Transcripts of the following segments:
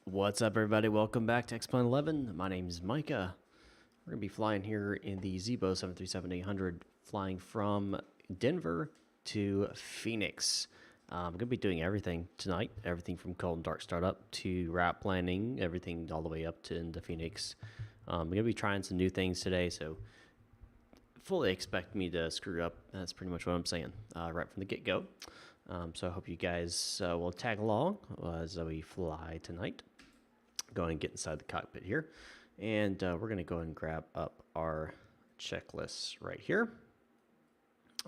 What's up, everybody? Welcome back to X-Plane 11. My name is Micah. We're going to be flying here in the Zibo 737-800, flying from Denver to Phoenix. I'm going to be doing everything tonight, everything from cold and dark startup to route planning, everything all the way up to into Phoenix. I'm going to be trying some new things today, so fully expect me to screw up. That's pretty much what I'm saying right from the get-go. So I hope you guys will tag along as we fly tonight. Go ahead and get inside the cockpit here. And we're going to go ahead and grab up our checklists right here.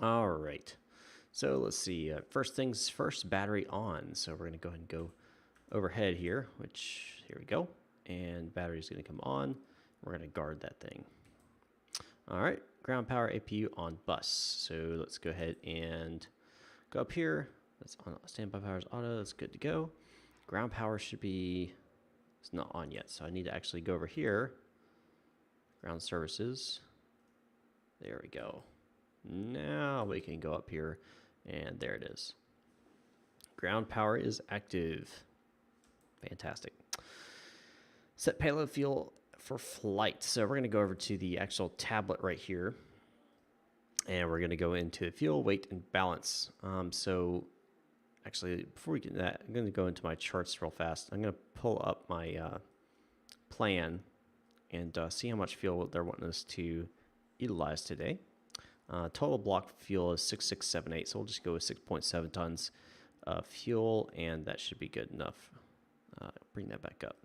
All right. So let's see. First things first, battery on. So we're going to go ahead and go overhead here, which, here we go. And battery is going to come on. We're going to guard that thing. All right. Ground power APU on bus. So let's go ahead and go up here. That's on standby power is auto. That's good to go. Ground power should be, it's not on yet. So I need to actually go over here. Ground services. There we go. Now we can go up here and there it is. ground power is active. Fantastic. Set payload fuel for flight. So we're going to go over to the actual tablet right here. And we're going to go into fuel, weight, and balance. So actually, before we get to that, I'm going to go into my charts real fast. I'm going to pull up my plan and see how much fuel they're wanting us to utilize today. Total block fuel is 6678, so we'll just go with 6.7 tons of fuel, and that should be good enough. Bring that back up.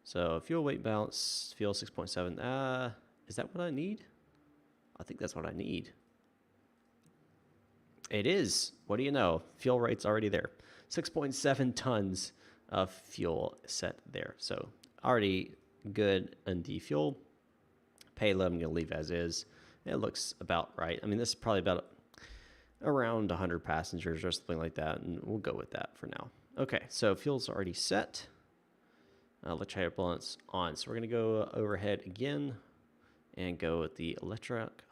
So fuel, weight, balance, fuel 6.7. Is that what I need? I think that's what I need. It is. What do you know? Fuel rate's already there. 6.7 tons of fuel set there. So already good in the fuel. Payload I'm going to leave as is. It looks about right. I mean, this is probably about around 100 passengers or something like that, and we'll go with that for now. Okay, so fuel's already set. Electronic balance on. So we're going to go overhead again and go with the electronic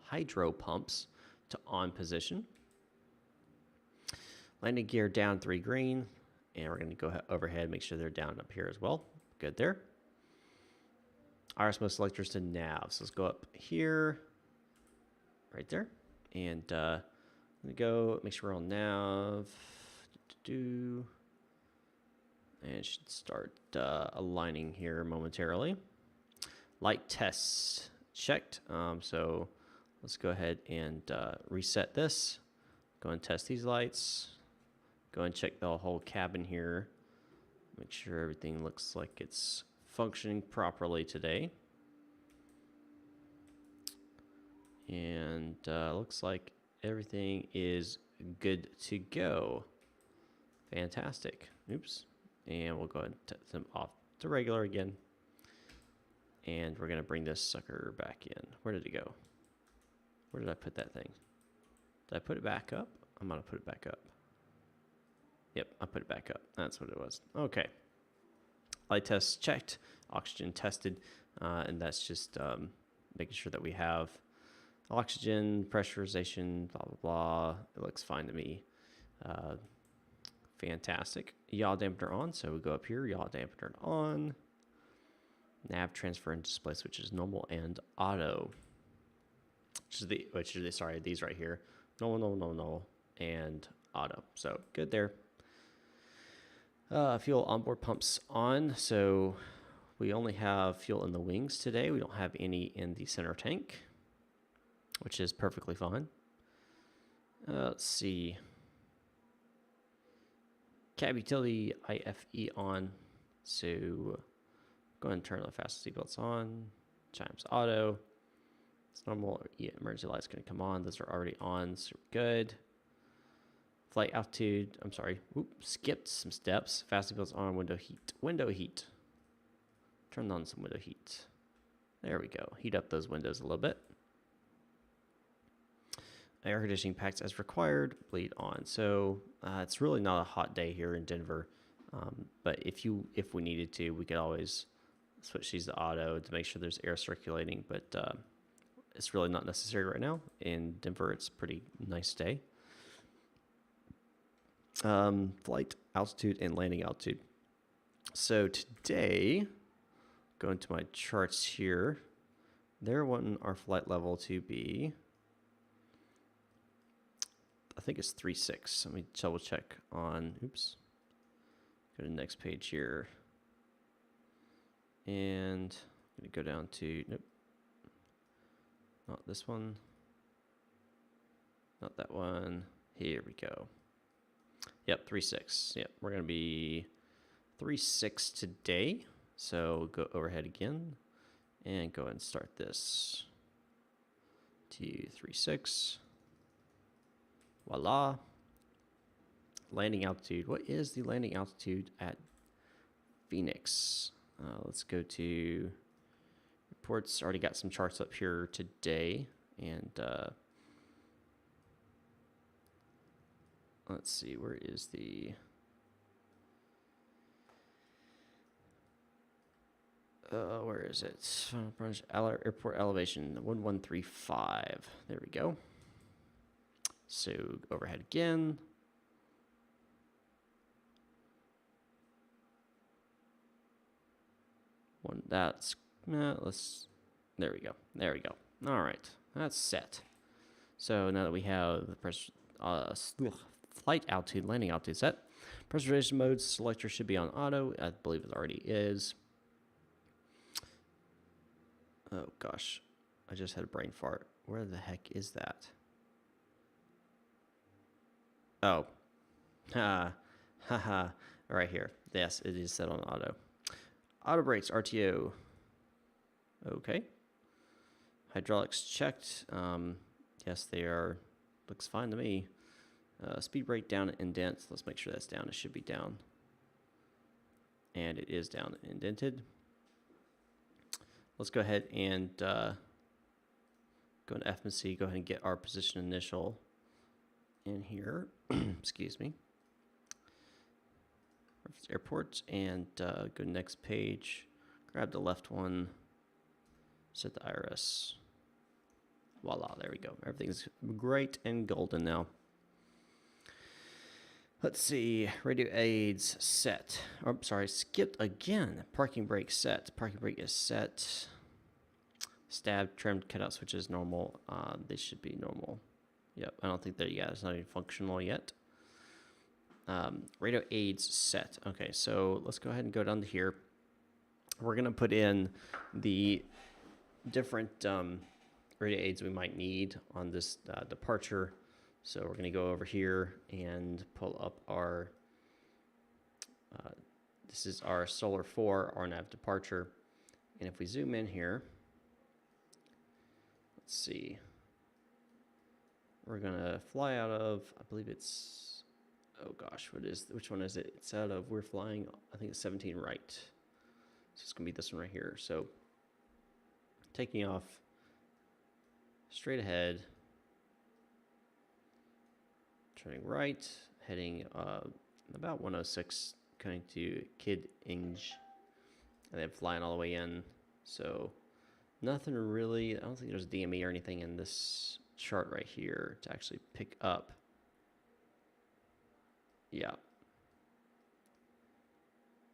hydro pumps to on position. Landing gear down 3 green, and we're going to go overhead, make sure they're down up here as well. Good there. RS selectors to nav. So let's go up here, right there, and I'm going to go make sure we're on nav. And should start aligning here momentarily. Light tests checked. So let's go ahead and reset this. Go and test these lights. Go and check the whole cabin here. Make sure everything looks like it's functioning properly today. And looks like everything is good to go. Fantastic. Oops. And we'll go ahead and set them off to regular again. And we're going to bring this sucker back in. Where did it go? Where did I put that thing? Did I put it back up? I'm going to put it back up. Yep, I put it back up. That's what it was. Okay. Light tests checked. Oxygen tested. And that's just making sure that we have oxygen, pressurization, blah, blah, blah. It looks fine to me. Fantastic. Yaw dampener on. So we go up here. Yaw dampener on. Nav transfer and display switches normal and auto. Sorry, these right here. No, and auto. So good there. Fuel onboard pumps on. So we only have fuel in the wings today. We don't have any in the center tank, which is perfectly fine. Let's see. Cab utility IFE on. So go ahead and turn the fastest seatbelts on. Chimes auto. It's normal. Emergency light's going to come on. Those are already on. So good. Flight altitude. I'm sorry. Skipped some steps. Fast seatbelts on. Window heat. Window heat. Turn on some window heat. There we go. Heat up those windows a little bit. Air conditioning packs as required. Bleed on. So it's really not a hot day here in Denver. But if we needed to, we could always switch these to auto to make sure there's air circulating. But it's really not necessary right now. In Denver, it's a pretty nice day. Flight altitude and landing altitude. So today, going to my charts here, they're wanting our flight level to be, I think it's 3.6. Let me double check on, oops. Go to the next page here. And I'm going to go down to, nope. Not this one. Not that one. Here we go. Yep, 3.6. Yep, we're going to be 3.6 today. So go overhead again and go ahead and start this to 3.6. Voila. Landing altitude. What is the landing altitude at Phoenix? Let's go to reports. Already got some charts up here today. And let's see, where is the... where is it? Airport elevation 1135. There we go. So overhead again. one. That's let's. There we go. There we go. All right, that's set. So now that we have the flight altitude, landing altitude set, pressurization mode selector should be on auto. I believe it already is. Oh gosh, I just had a brain fart. Where the heck is that? Oh, ha, ha, ha. Right here. Yes, it is set on auto. Auto brakes, RTO. Okay. Hydraulics checked. Yes, they are. Looks fine to me. Speed brake down and indent. Let's make sure that's down. It should be down. And it is down and indented. Let's go ahead and go into FMC. Go ahead and get our position initial in here. Excuse me. Airports, and go to next page. Grab the left one. Set the IRS. Voila, there we go. Everything's great and golden now. Let's see. Radio aids set. Oh, sorry, skipped again. Parking brake set. Parking brake is set. Stab, trimmed, cutout switches normal. They should be normal. Yep, I don't think that yet. It's not even functional yet. Radio aids set. Okay, so let's go ahead and go down to here. We're going to put in the different radio aids we might need on this departure. So we're going to go over here and pull up our, this is our Solar 4 RNAV departure. And if we zoom in here, let's see, we're going to fly out of, I believe it's, oh gosh, which one is it? It's out of, we're flying, I think it's 17 right. So it's going to be this one right here. So taking off straight ahead, turning right, heading about 106, going to KDEN, and then flying all the way in. So nothing really, I don't think there's DME or anything in this chart right here to actually pick up. Yeah.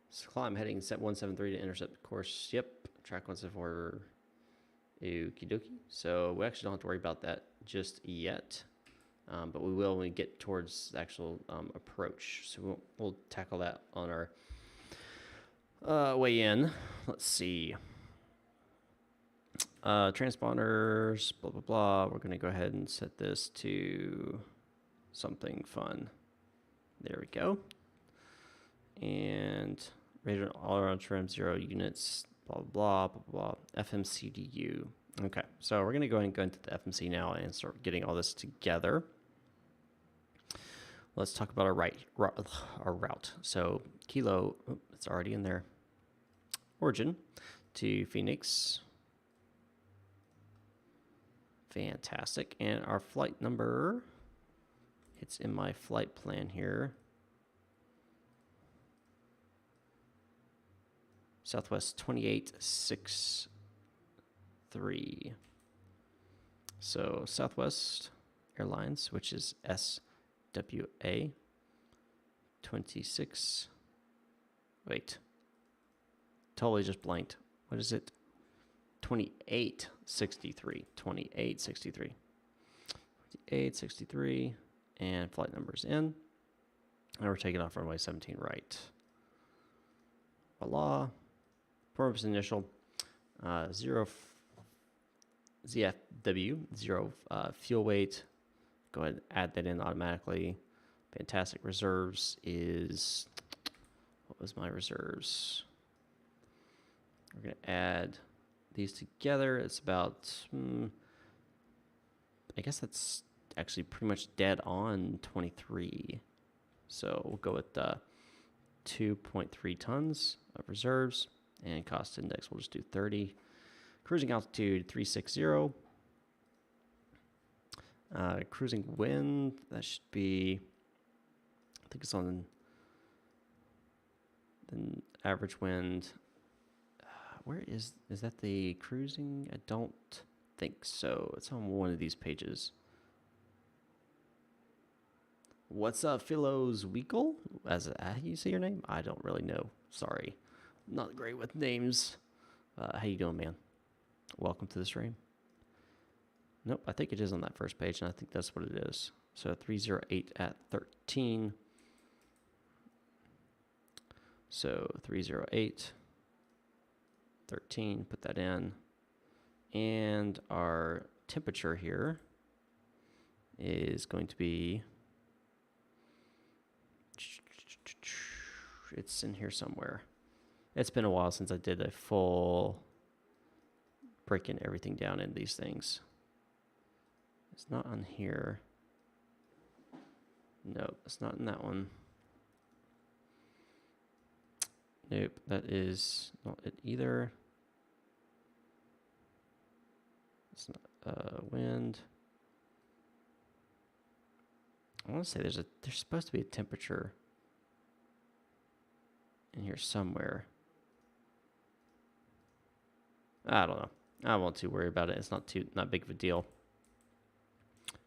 So climb heading set 173 to intercept course. Yep. Track 174. Okie dokie. So we actually don't have to worry about that just yet. But we will when we get towards the actual approach. So we'll tackle that on our way in. Let's see. Transponders, blah, blah, blah. We're going to go ahead and set this to something fun. There we go. And radar all around trim 0 units, blah, blah, blah, blah, blah. FMCDU. Okay, so we're going to go ahead and go into the FMC now and start getting all this together. Let's talk about our route. So Kilo, oh, it's already in there. Origin to Phoenix. Fantastic. And our flight number, it's in my flight plan here. Southwest 2863. So Southwest Airlines, which is SWA 26. Wait. Totally just blanked. What is it? 2863. 2863. 2863. And flight numbers in. And we're taking off runway 17 right. Voila. Purpose initial. 0 ZFW. 0 fuel weight. Go ahead and add that in automatically. Fantastic. Reserves is... What was my reserves? We're going to add these together. It's about... I guess that's actually pretty much dead on 23. So we'll go with 2.3 tons of reserves. And cost index, we'll just do 30. Cruising altitude, 360. Cruising wind, that should be, I think it's on the average wind. Where is that the cruising? I don't think so. It's on one of these pages. What's up, Philos Weekle? As you say your name? I don't really know. Sorry. Not great with names. How you doing, man? Welcome to the stream. Nope, I think it is on that first page, and I think that's what it is. So 308 at 13. So 308, 13, put that in. And our temperature here is going to be, it's in here somewhere. It's been a while since I did a full breaking everything down in these things. It's not on here. Nope, it's not in that one. Nope, that is not it either. It's not wind. I want to say there's supposed to be a temperature in here somewhere. I don't know. I won't too worry about it. It's not big of a deal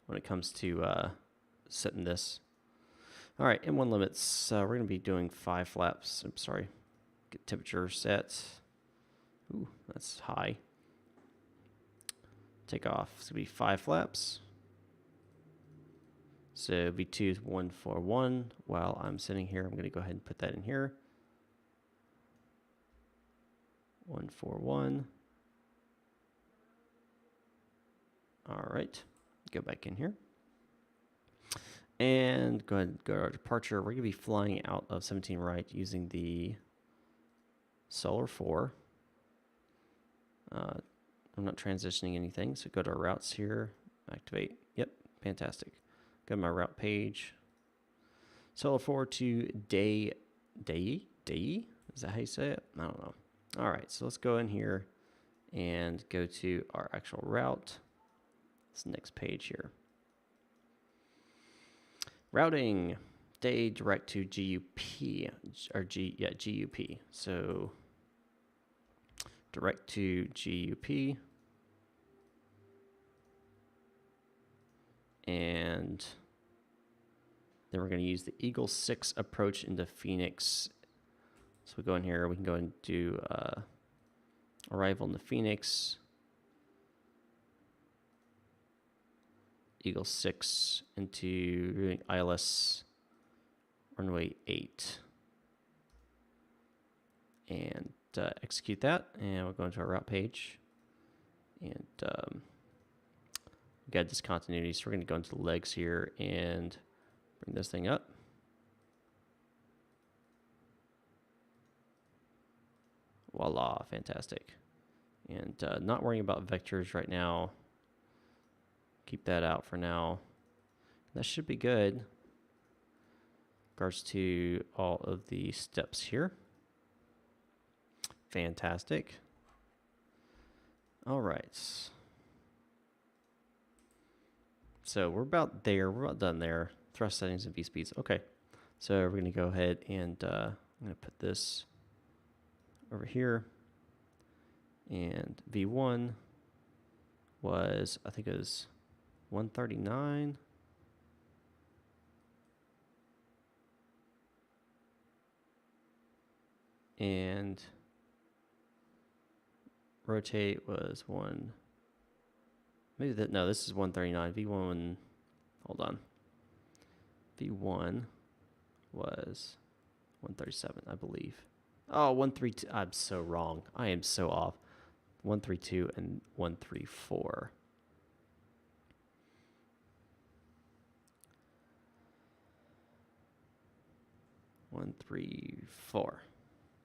when it comes to setting this. All right, M1 limits. We're going to be doing 5 flaps. I'm sorry. Get temperature set. Ooh, that's high. Takeoff. It's going to be 5 flaps. So V2 is 141. While I'm sitting here, I'm going to go ahead and put that in here. 141. All right. Go back in here. And go ahead and go to our departure. We're going to be flying out of 17 right using the Solar 4. I'm not transitioning anything, so go to our routes here. Activate. Yep, fantastic. Go to my route page. Solar 4 to Day. Is that how you say it? I don't know. All right, so let's go in here and go to our actual route. This next page here. Routing, day direct to GUP, or GUP. So direct to GUP. And then we're going to use the Eagle 6 approach into Phoenix. So we go in here, we can go and do arrival into Phoenix. Eagle 6 into ILS runway 8. And execute that. And we'll go into our route page. And we got discontinuity. So we're going to go into the legs here and bring this thing up. Voila, fantastic. And not worrying about vectors right now. Keep that out for now. That should be good. In regards to all of the steps here. Fantastic. All right. So we're about there. We're about done there. Thrust settings and V speeds. Okay. So we're going to go ahead and I'm going to put this over here. And V1 was, I think it was 139. And rotate was maybe that, no, this is 139. V1, hold on. V1 was 137, I believe. Oh, 132. I'm so wrong. I am so off. 132 and 134. One, 3, 4.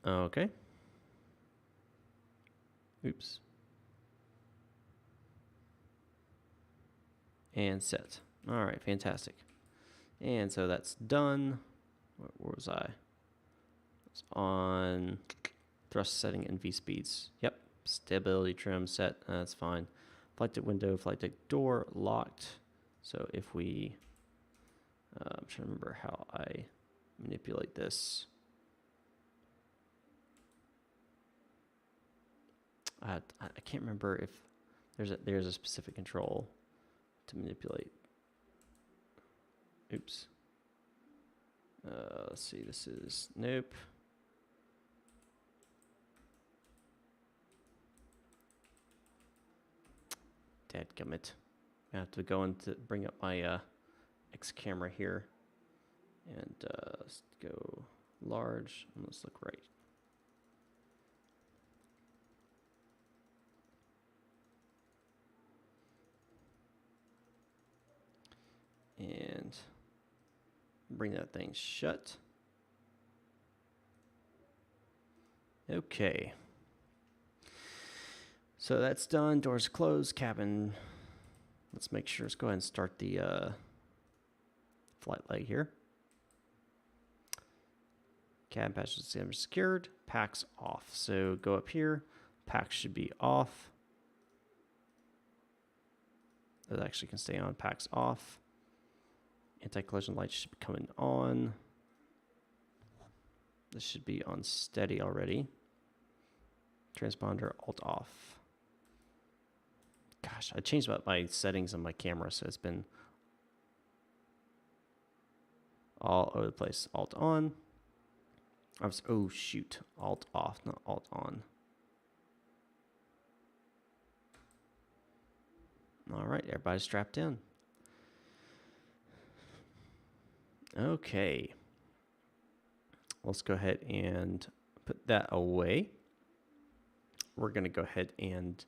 Okay. Oops. And set. All right, fantastic. And so that's done. Where was I? It's on thrust setting and V speeds. Yep. Stability trim set. That's fine. Flight deck window, flight deck door locked. So if we, I'm trying to remember how I manipulate this. I can't remember if there's a specific control to manipulate. Oops. Let's see. This is nope. Dadgummit. I have to go into bring up my X camera here. And let's go large. And let's look right. And bring that thing shut. Okay. So that's done. Doors closed. Cabin. Let's make sure. Let's go ahead and start the flight leg here. Cabin passenger secured. Packs off. So go up here. Packs should be off. That actually can stay on. Packs off. Anti-collision lights should be coming on. This should be on steady already. Transponder alt off. Gosh, I changed my settings on my camera, so it's been all over the place. Alt on. Oh shoot, alt off, not alt on. All right, everybody's strapped in. Okay. Let's go ahead and put that away. We're going to go ahead and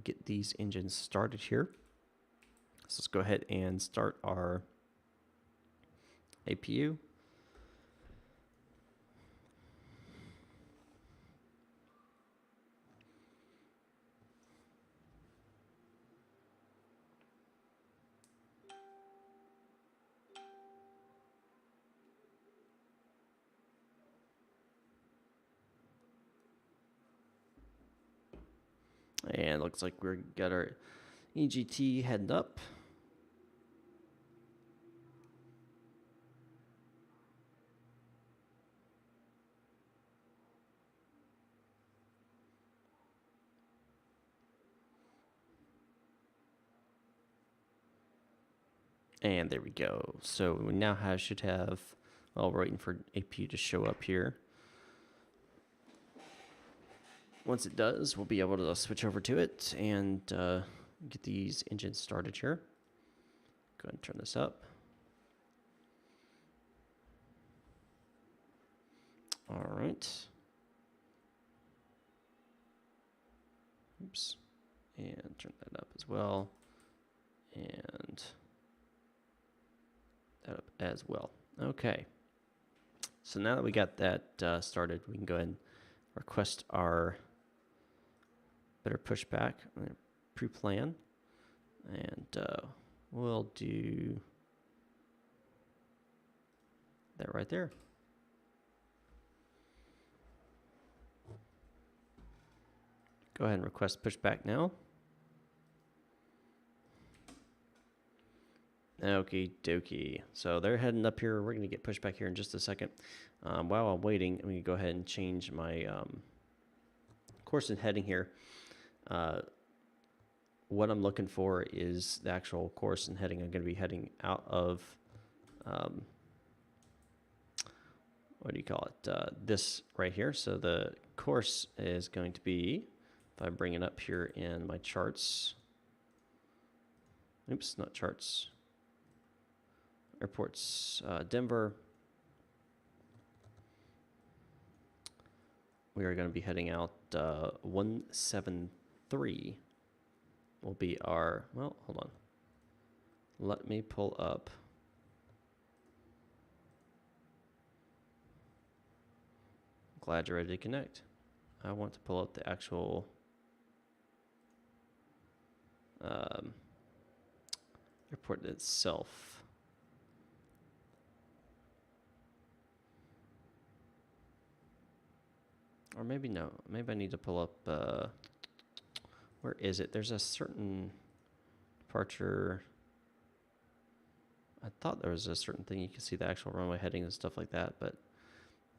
get these engines started here. So let's go ahead and start our APU. And looks like we've got our EGT heading up. And there we go. So we now should have, well, we're waiting for APU to show up here. Once it does, we'll be able to switch over to it and get these engines started here. Go ahead and turn this up. All right. Oops. And turn that up as well. And that up as well. Okay. So now that we got that started, we can go ahead and request our better pushback, pre-plan, and we'll do that right there. Go ahead and request pushback now. Okie dokie. So they're heading up here. We're going to get pushback here in just a second. While I'm waiting, I'm going to go ahead and change my course and heading here. What I'm looking for is the actual course and heading. I'm going to be heading out of, what do you call it? This right here. So the course is going to be, if I bring it up here in my charts, oops, not charts, airports, Denver. We are going to be heading out 173 will be our, well, hold on. Let me pull up. Glad you're ready to connect. I want to pull up the actual airport itself. Or maybe no. Maybe I need to pull up, where is it? There's a certain departure. I thought there was a certain thing you could see the actual runway heading and stuff like that, but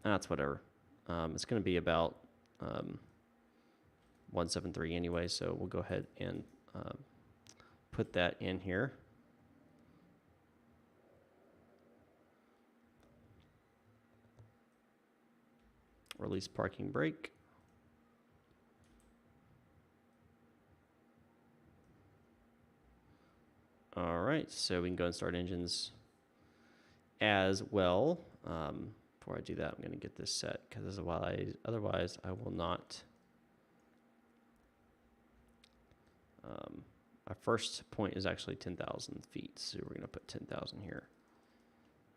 that's whatever. It's going to be about 173 anyway, so we'll go ahead and put that in here. Release parking brake. right, so we can go and start engines as well. Before I do that, I'm going to get this set because otherwise I will not. Our first point is actually 10,000 feet, so we're going to put 10,000 here.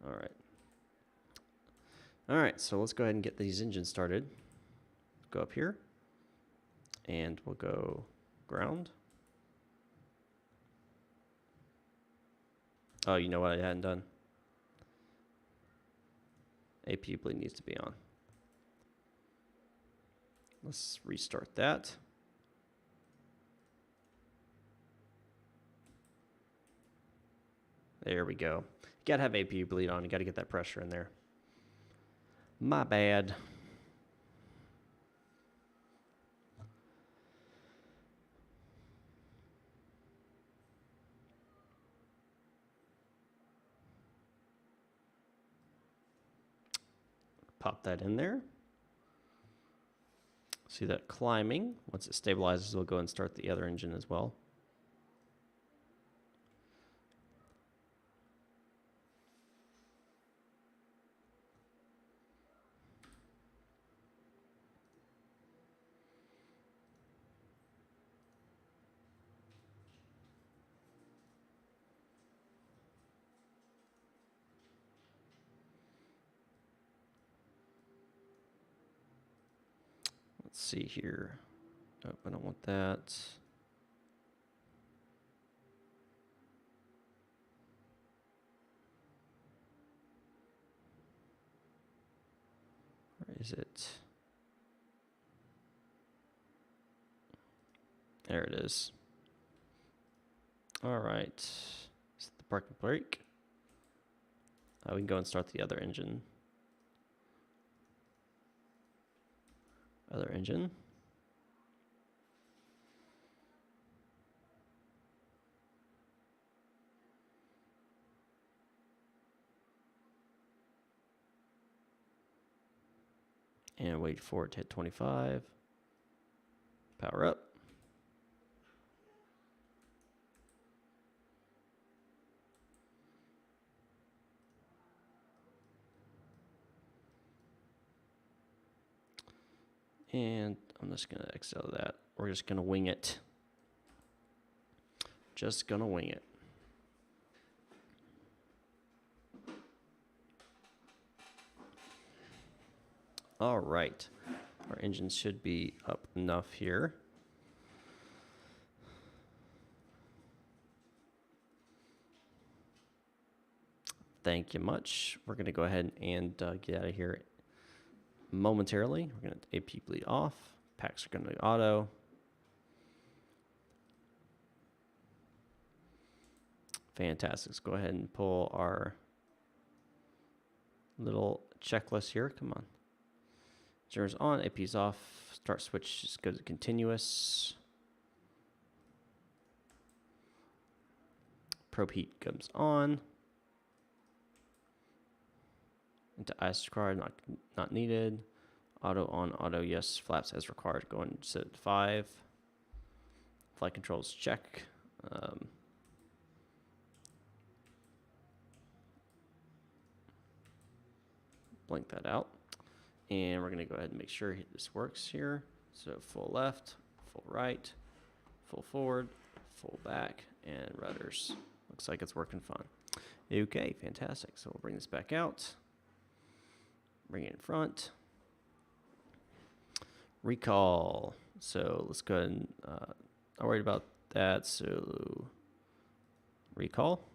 All right. All right, so let's go ahead and get these engines started. Go up here, and we'll go ground. Oh, you know what I hadn't done? AP bleed needs to be on. Let's restart that. There we go. You gotta have AP bleed on. You gotta get that pressure in there. My bad. Pop that in there. See that climbing. Once it stabilizes, we'll go and start the other engine as well. Let's see here. Oh, I don't want that. Where is it? There it is. All right. Set the parking brake. We can go and start the other engine. Other engine. And wait for it to hit 25. Power up. And I'm just going to exit that. We're just going to wing it. Just going to wing it. All right. Our engine should be up enough here. Thank you much. We're going to go ahead and get out of here momentarily. We're going to AP bleed off. Packs are going to auto. Fantastic. Let's go ahead and pull our little checklist here. Come on. Generators on, AP's off. Start switch just goes to continuous. Probe heat comes on. Into ice required, not needed. Auto on, auto yes, flaps as required. Going to 5. Flight controls check. Blank that out. And we're going to go ahead and make sure this works here. So full left, full right, full forward, full back, and rudders. Looks like it's working fine. Okay, fantastic. So we'll bring this back out. Bring it in front. Recall. So let's go ahead and, not worried about that. So recall.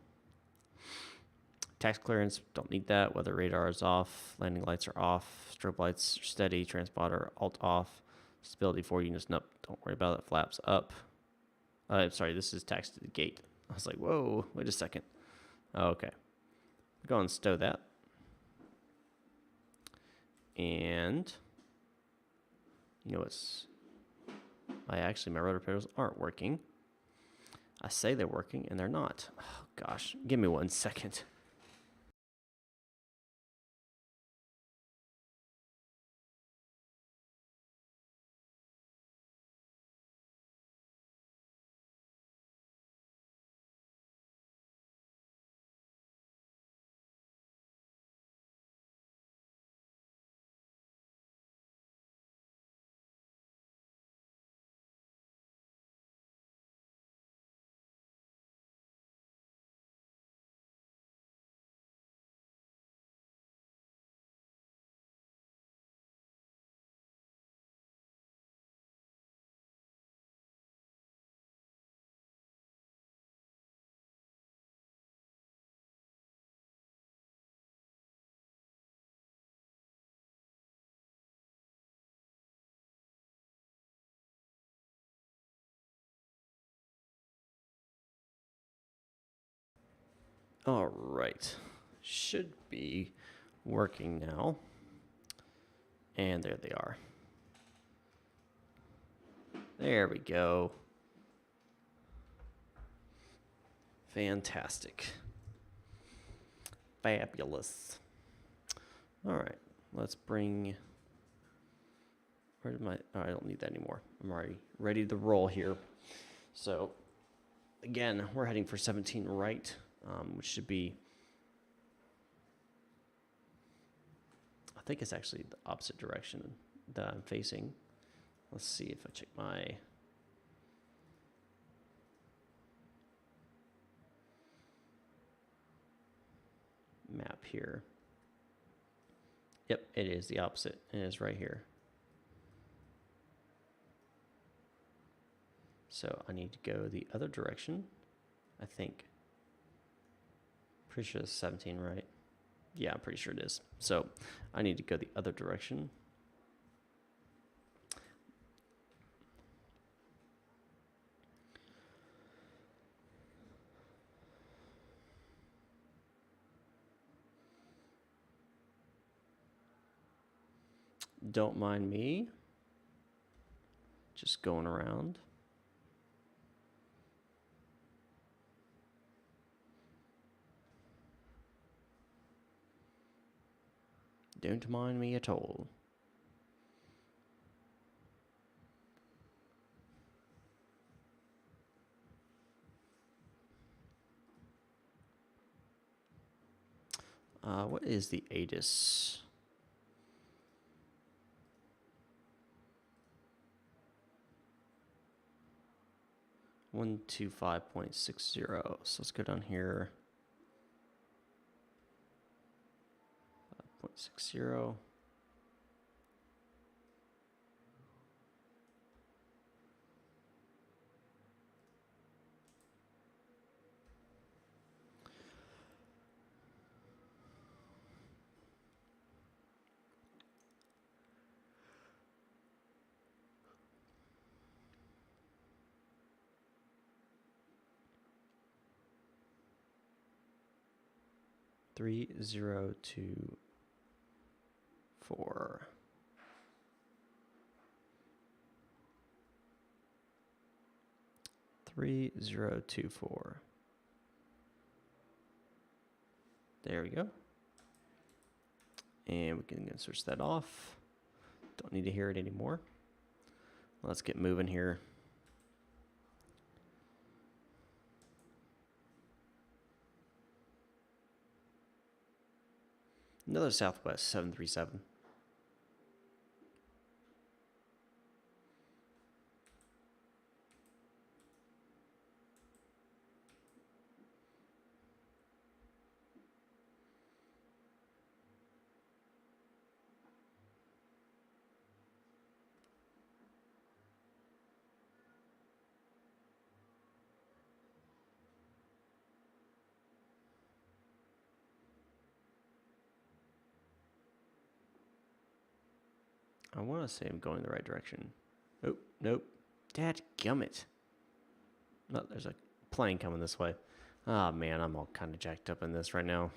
Tax clearance, don't need that. Weather radar is off. Landing lights are off. Strobe lights are steady. Transponder alt off. Stability 4 units, nope. Don't worry about it. Flaps up. I'm sorry, this is tax to the gate. I was like, whoa, wait a second. Okay. Go and stow that. And you know what's... my rotor pedals aren't working. I say they're working and they're not. Oh, gosh. Give me 1 second. All right. Should be working now. And there they are. There we go. Fantastic. Fabulous. All right. Let's bring... Where did my... Oh, I don't need that anymore. I'm already ready to roll here. So, again, we're heading for 17 right, which should be... I think it's actually the opposite direction that I'm facing. Let's see if I check my map here. Yep, it is the opposite. It is right here. So I need to go the other direction, I think. Pretty sure it's 17, right? Yeah, I'm pretty sure it is. So I need to go the other direction. Don't mind me. Just going around. Don't mind me at all. What is the ATIS? One 125.60. So let's go down here. 5.60. Three 024. Three 024. There we go. And we can switch that off. Don't need to hear it anymore. Let's get moving here. Another Southwest 737. I want to say I'm going the right direction. Oh, nope. Dadgummit. No, there's a plane coming this way. Ah, man, I'm all kind of jacked up in this right now.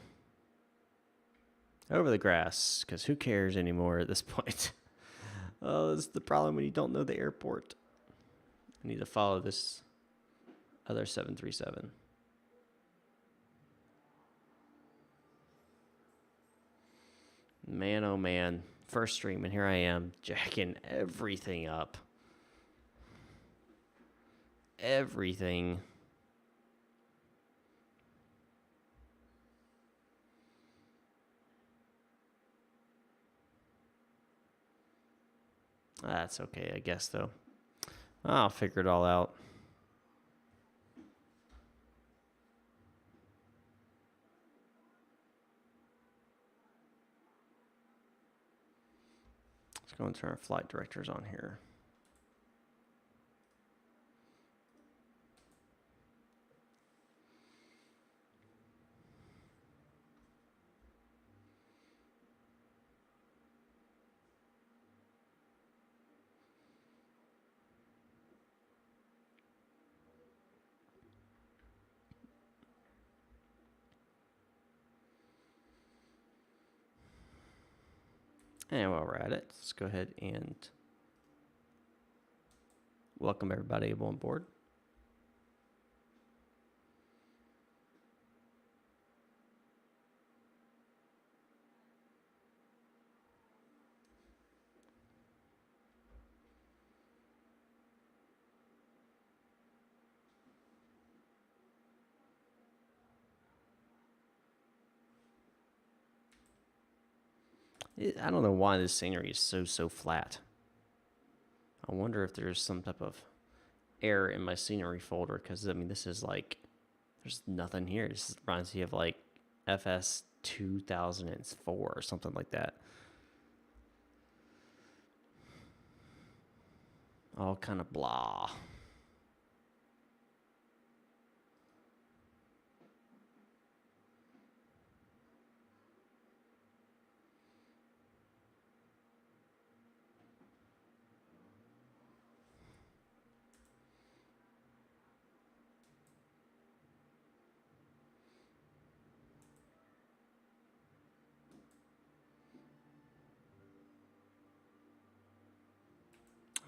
Over the grass, because who cares anymore at this point? Oh, this is the problem when you don't know the airport. I need to follow this other 737. Man, oh man. First stream, and here I am, jacking everything up. Everything. That's okay, I guess, though. I'll figure it all out. Let's go and turn our flight directors on here. And while we're at it, let's go ahead and welcome everybody on board. I don't know why this scenery is so flat. I wonder if there's some type of error in my scenery folder, because I mean this is like there's nothing here. This reminds me of like FS 2004 or something like that. All kind of blah.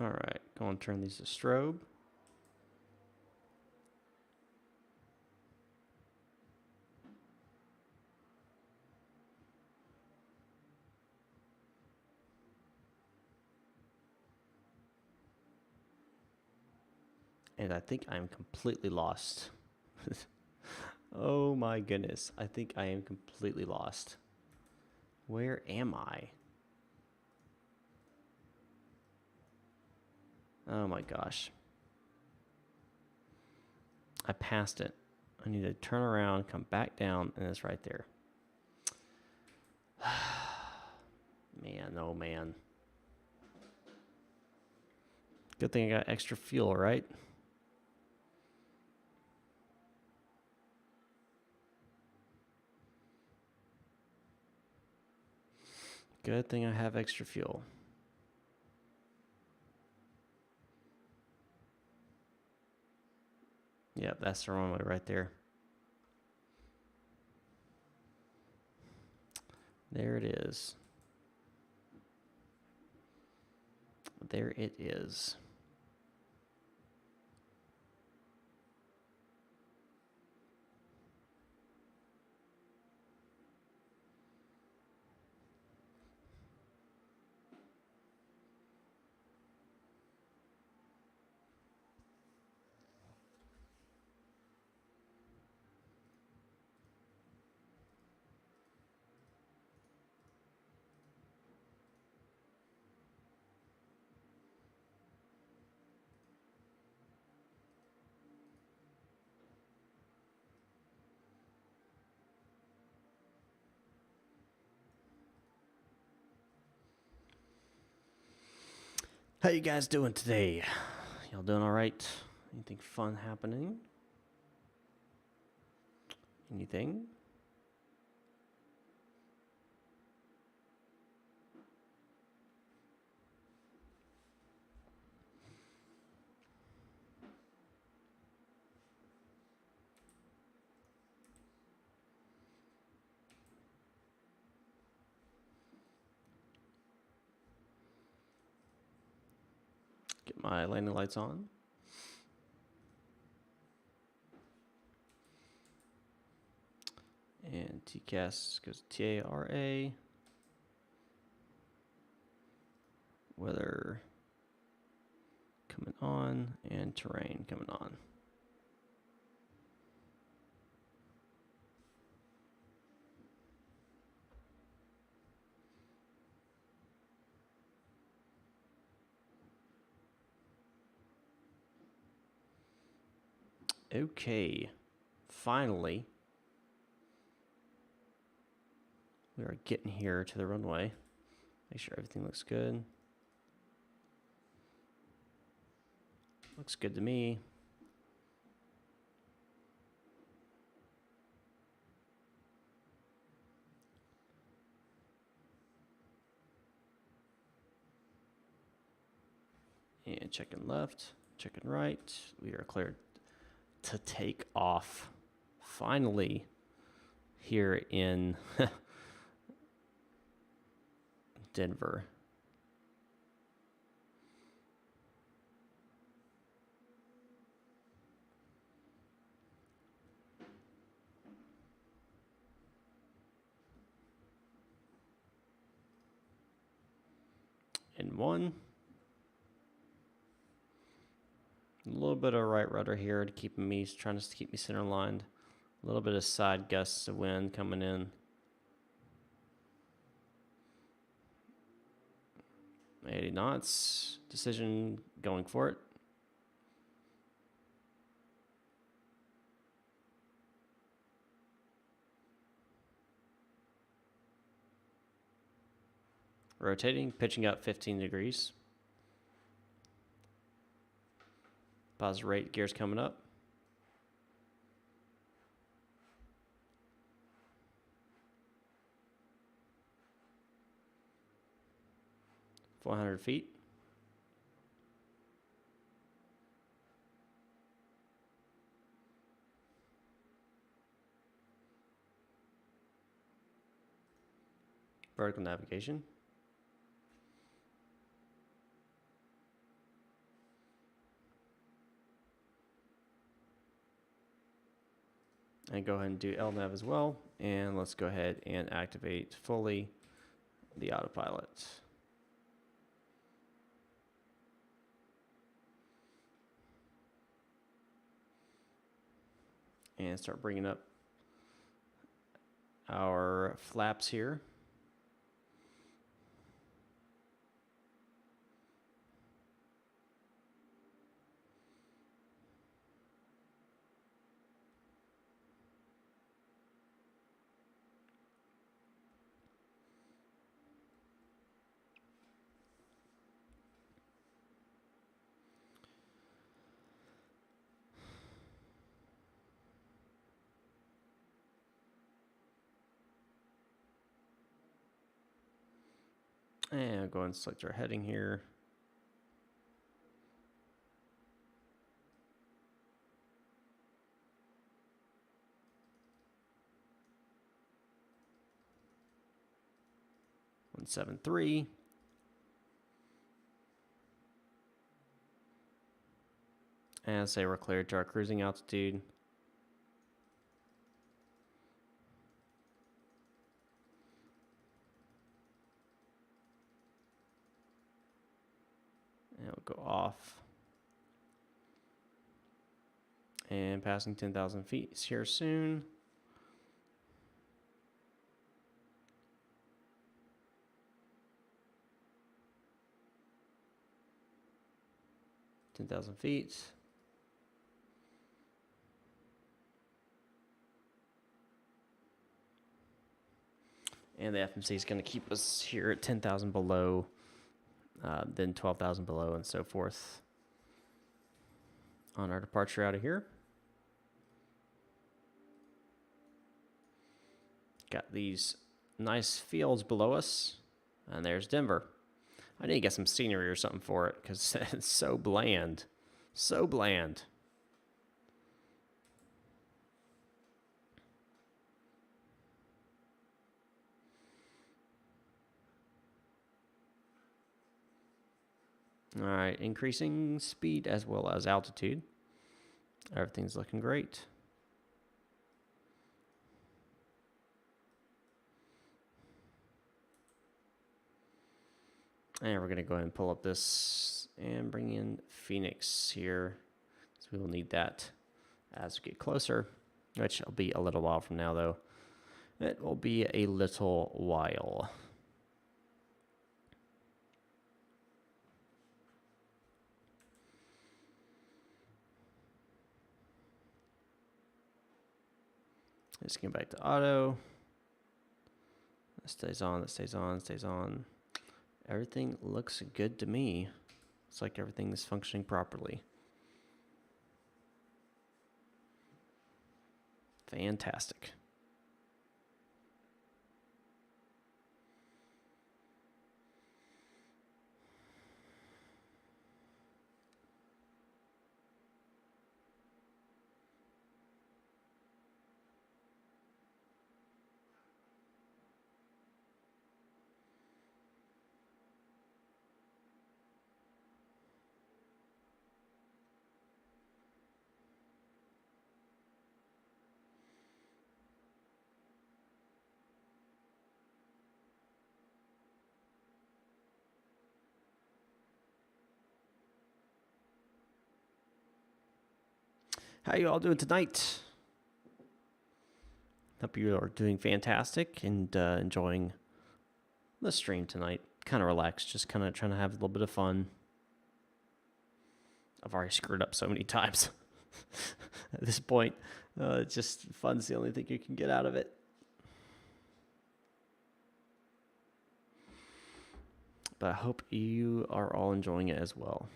All right, go and turn these to strobe. And I think I'm completely lost. Oh my goodness. I think I am completely lost. Where am I? Oh my gosh. I passed it. I need to turn around, come back down, and it's right there. Man, oh man. Good thing I got extra fuel, right? Good thing I have extra fuel. Yep, that's the runway right there. There it is. There it is. How you guys doing today? Y'all doing all right? Anything fun happening? Anything? Get my landing lights on. And TCAS goes TARA. Weather coming on and terrain coming on. Okay, finally, we are getting here to the runway. Make sure everything looks good. Looks good to me. And checking left, checking right. We are cleared to take off. Finally, here in Denver. And 1. A little bit of right rudder here to keep me, trying to keep me center lined. A little bit of side gusts of wind coming in. 80 knots. Decision going for it. Rotating, pitching up 15 degrees. Positive rate, gears coming up. $400 feet. Vertical navigation. And go ahead and do LNAV as well. And let's go ahead and activate fully the autopilot. And start bringing up our flaps here. And I'll go and select our heading here. $173. And say we're cleared to our cruising altitude. And we'll go off. And passing 10,000 feet is here soon. $10,000 feet. And the FMC is going to keep us here at 10,000 below, then 12,000 below, and so forth on our departure out of here. Got these nice fields below us, and there's Denver. I need to get some scenery or something for it because it's so bland. So bland. All right, increasing speed as well as altitude. Everything's looking great. And we're going to go ahead and pull up this and bring in Phoenix here. So we will need that as we get closer, which will be a little while from now, though. It will be a little while. Let's get back to auto. That stays on, that stays on, stays on. Everything looks good to me. It's like everything is functioning properly. Fantastic. How you all doing tonight? Hope you are doing fantastic and enjoying the stream tonight. Kind of relaxed, just kind of trying to have a little bit of fun. I've already screwed up so many times at this point. It's just fun's the only thing you can get out of it. But I hope you are all enjoying it as well.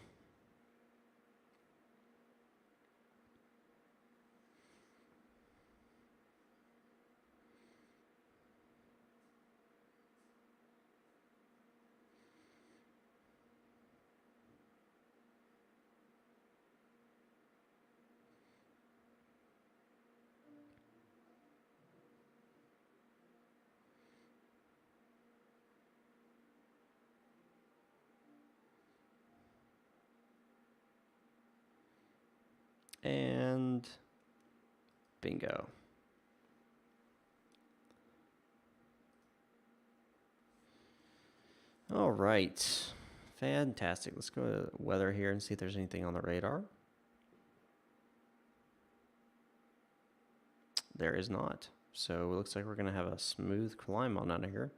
And bingo. All right. Fantastic. Let's go to weather here and see if there's anything on the radar. There is not. So it looks like we're going to have a smooth climb on out of here.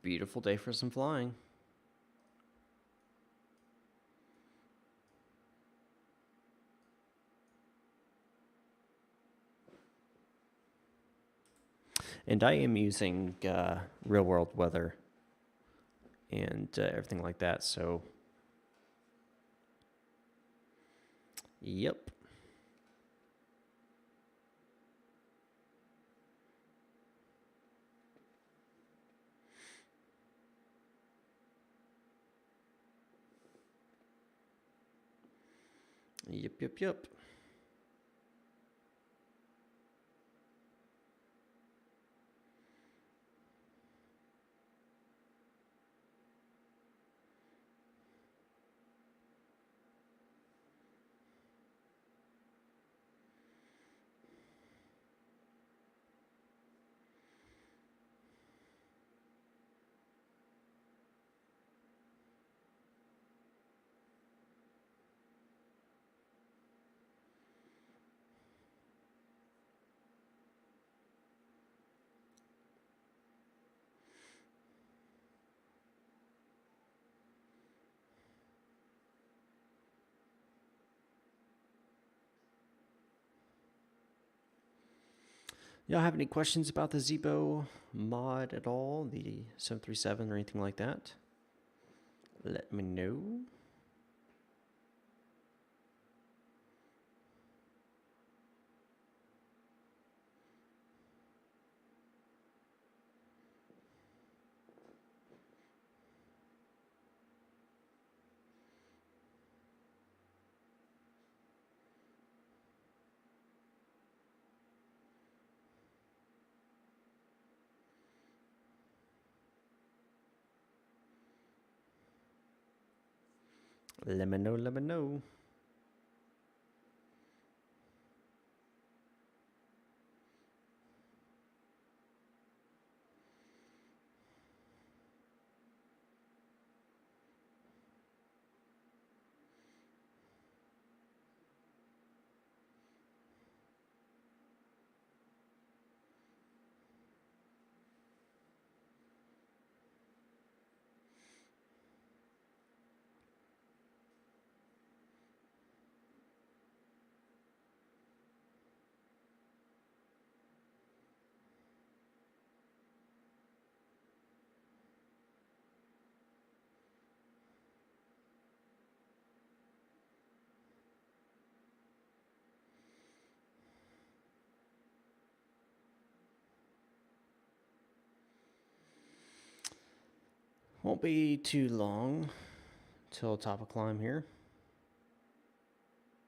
Beautiful day for some flying. And I am using real world weather and everything like that. So, yep. Yep. Y'all have any questions about the Zibo mod at all? The 737 or anything like that? Let me know. Let me know. Won't be too long till top of climb here.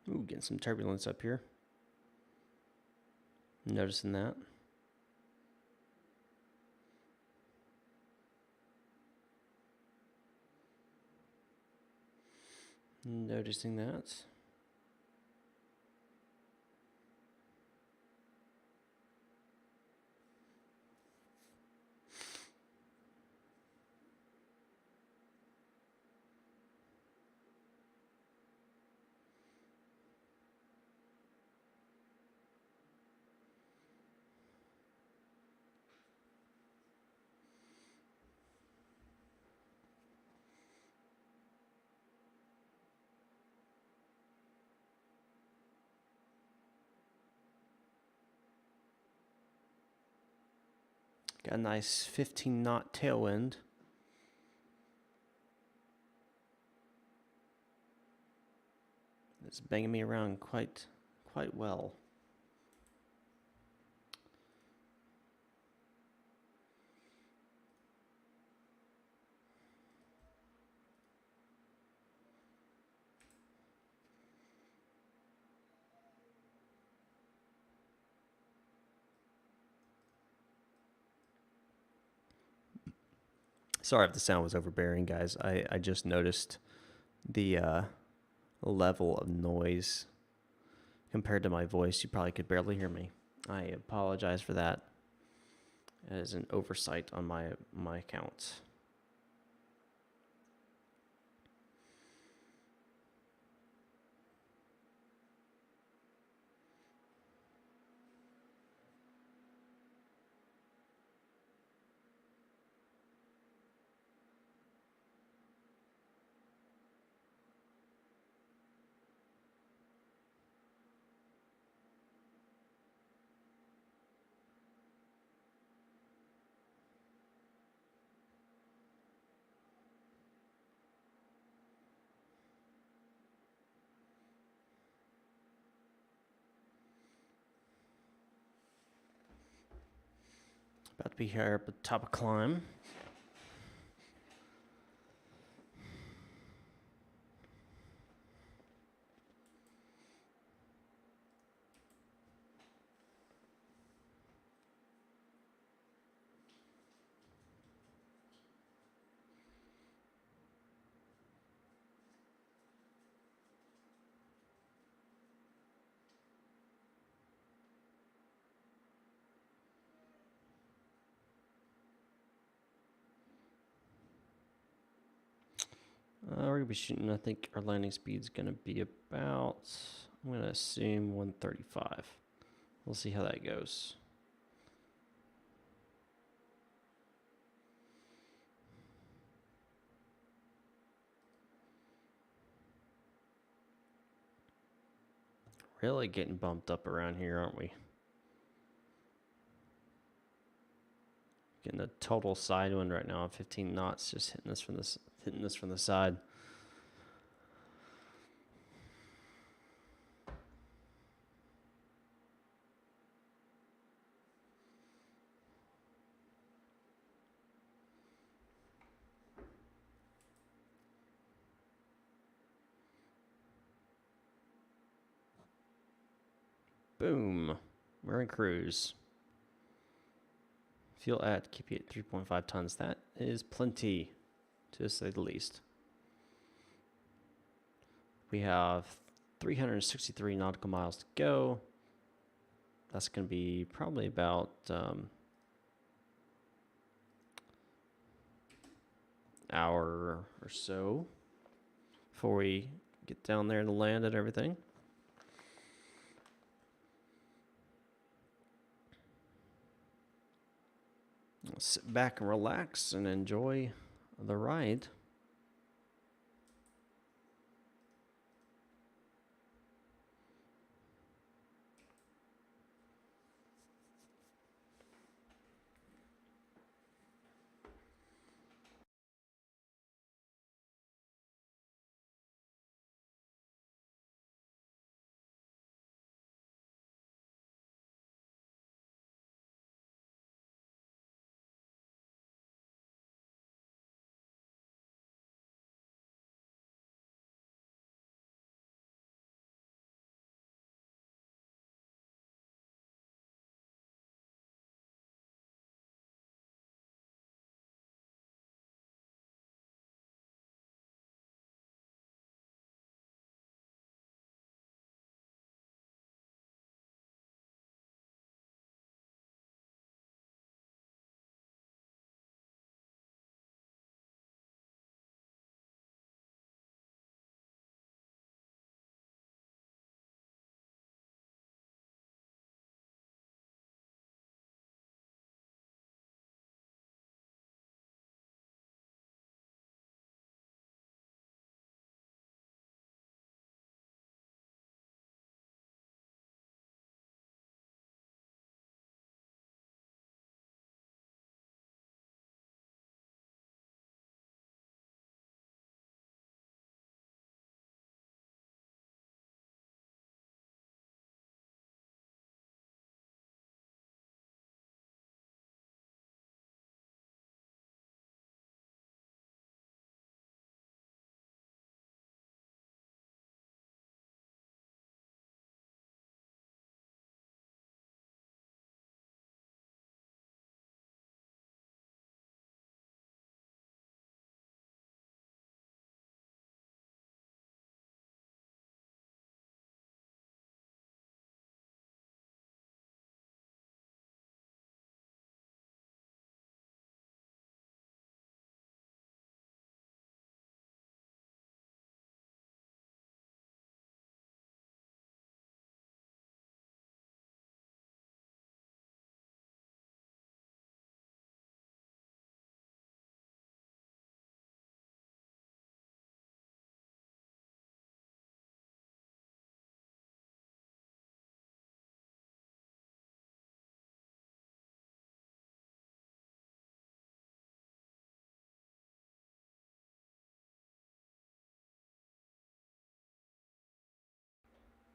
Ooh, getting some turbulence up here. Noticing that. Noticing that. Got a nice 15 knot tailwind. It's banging me around quite well. Sorry if the sound was overbearing, guys. I just noticed the level of noise compared to my voice. You probably could barely hear me. I apologize for that. It is an oversight on my account. About to be here up at the top of climb. We're going to be shooting, I think our landing speed's going to be about, I'm going to assume 135. We'll see how that goes. Really getting bumped up around here, aren't we? Getting a total side wind right now, 15 knots, just hitting this from the side. Boom. We're in cruise. Fuel at keep it at 3.5 tons. That is plenty, to say the least. We have 363 nautical miles to go. That's going to be probably about hour or so before we get down there and land and everything. Sit back and relax and enjoy the ride.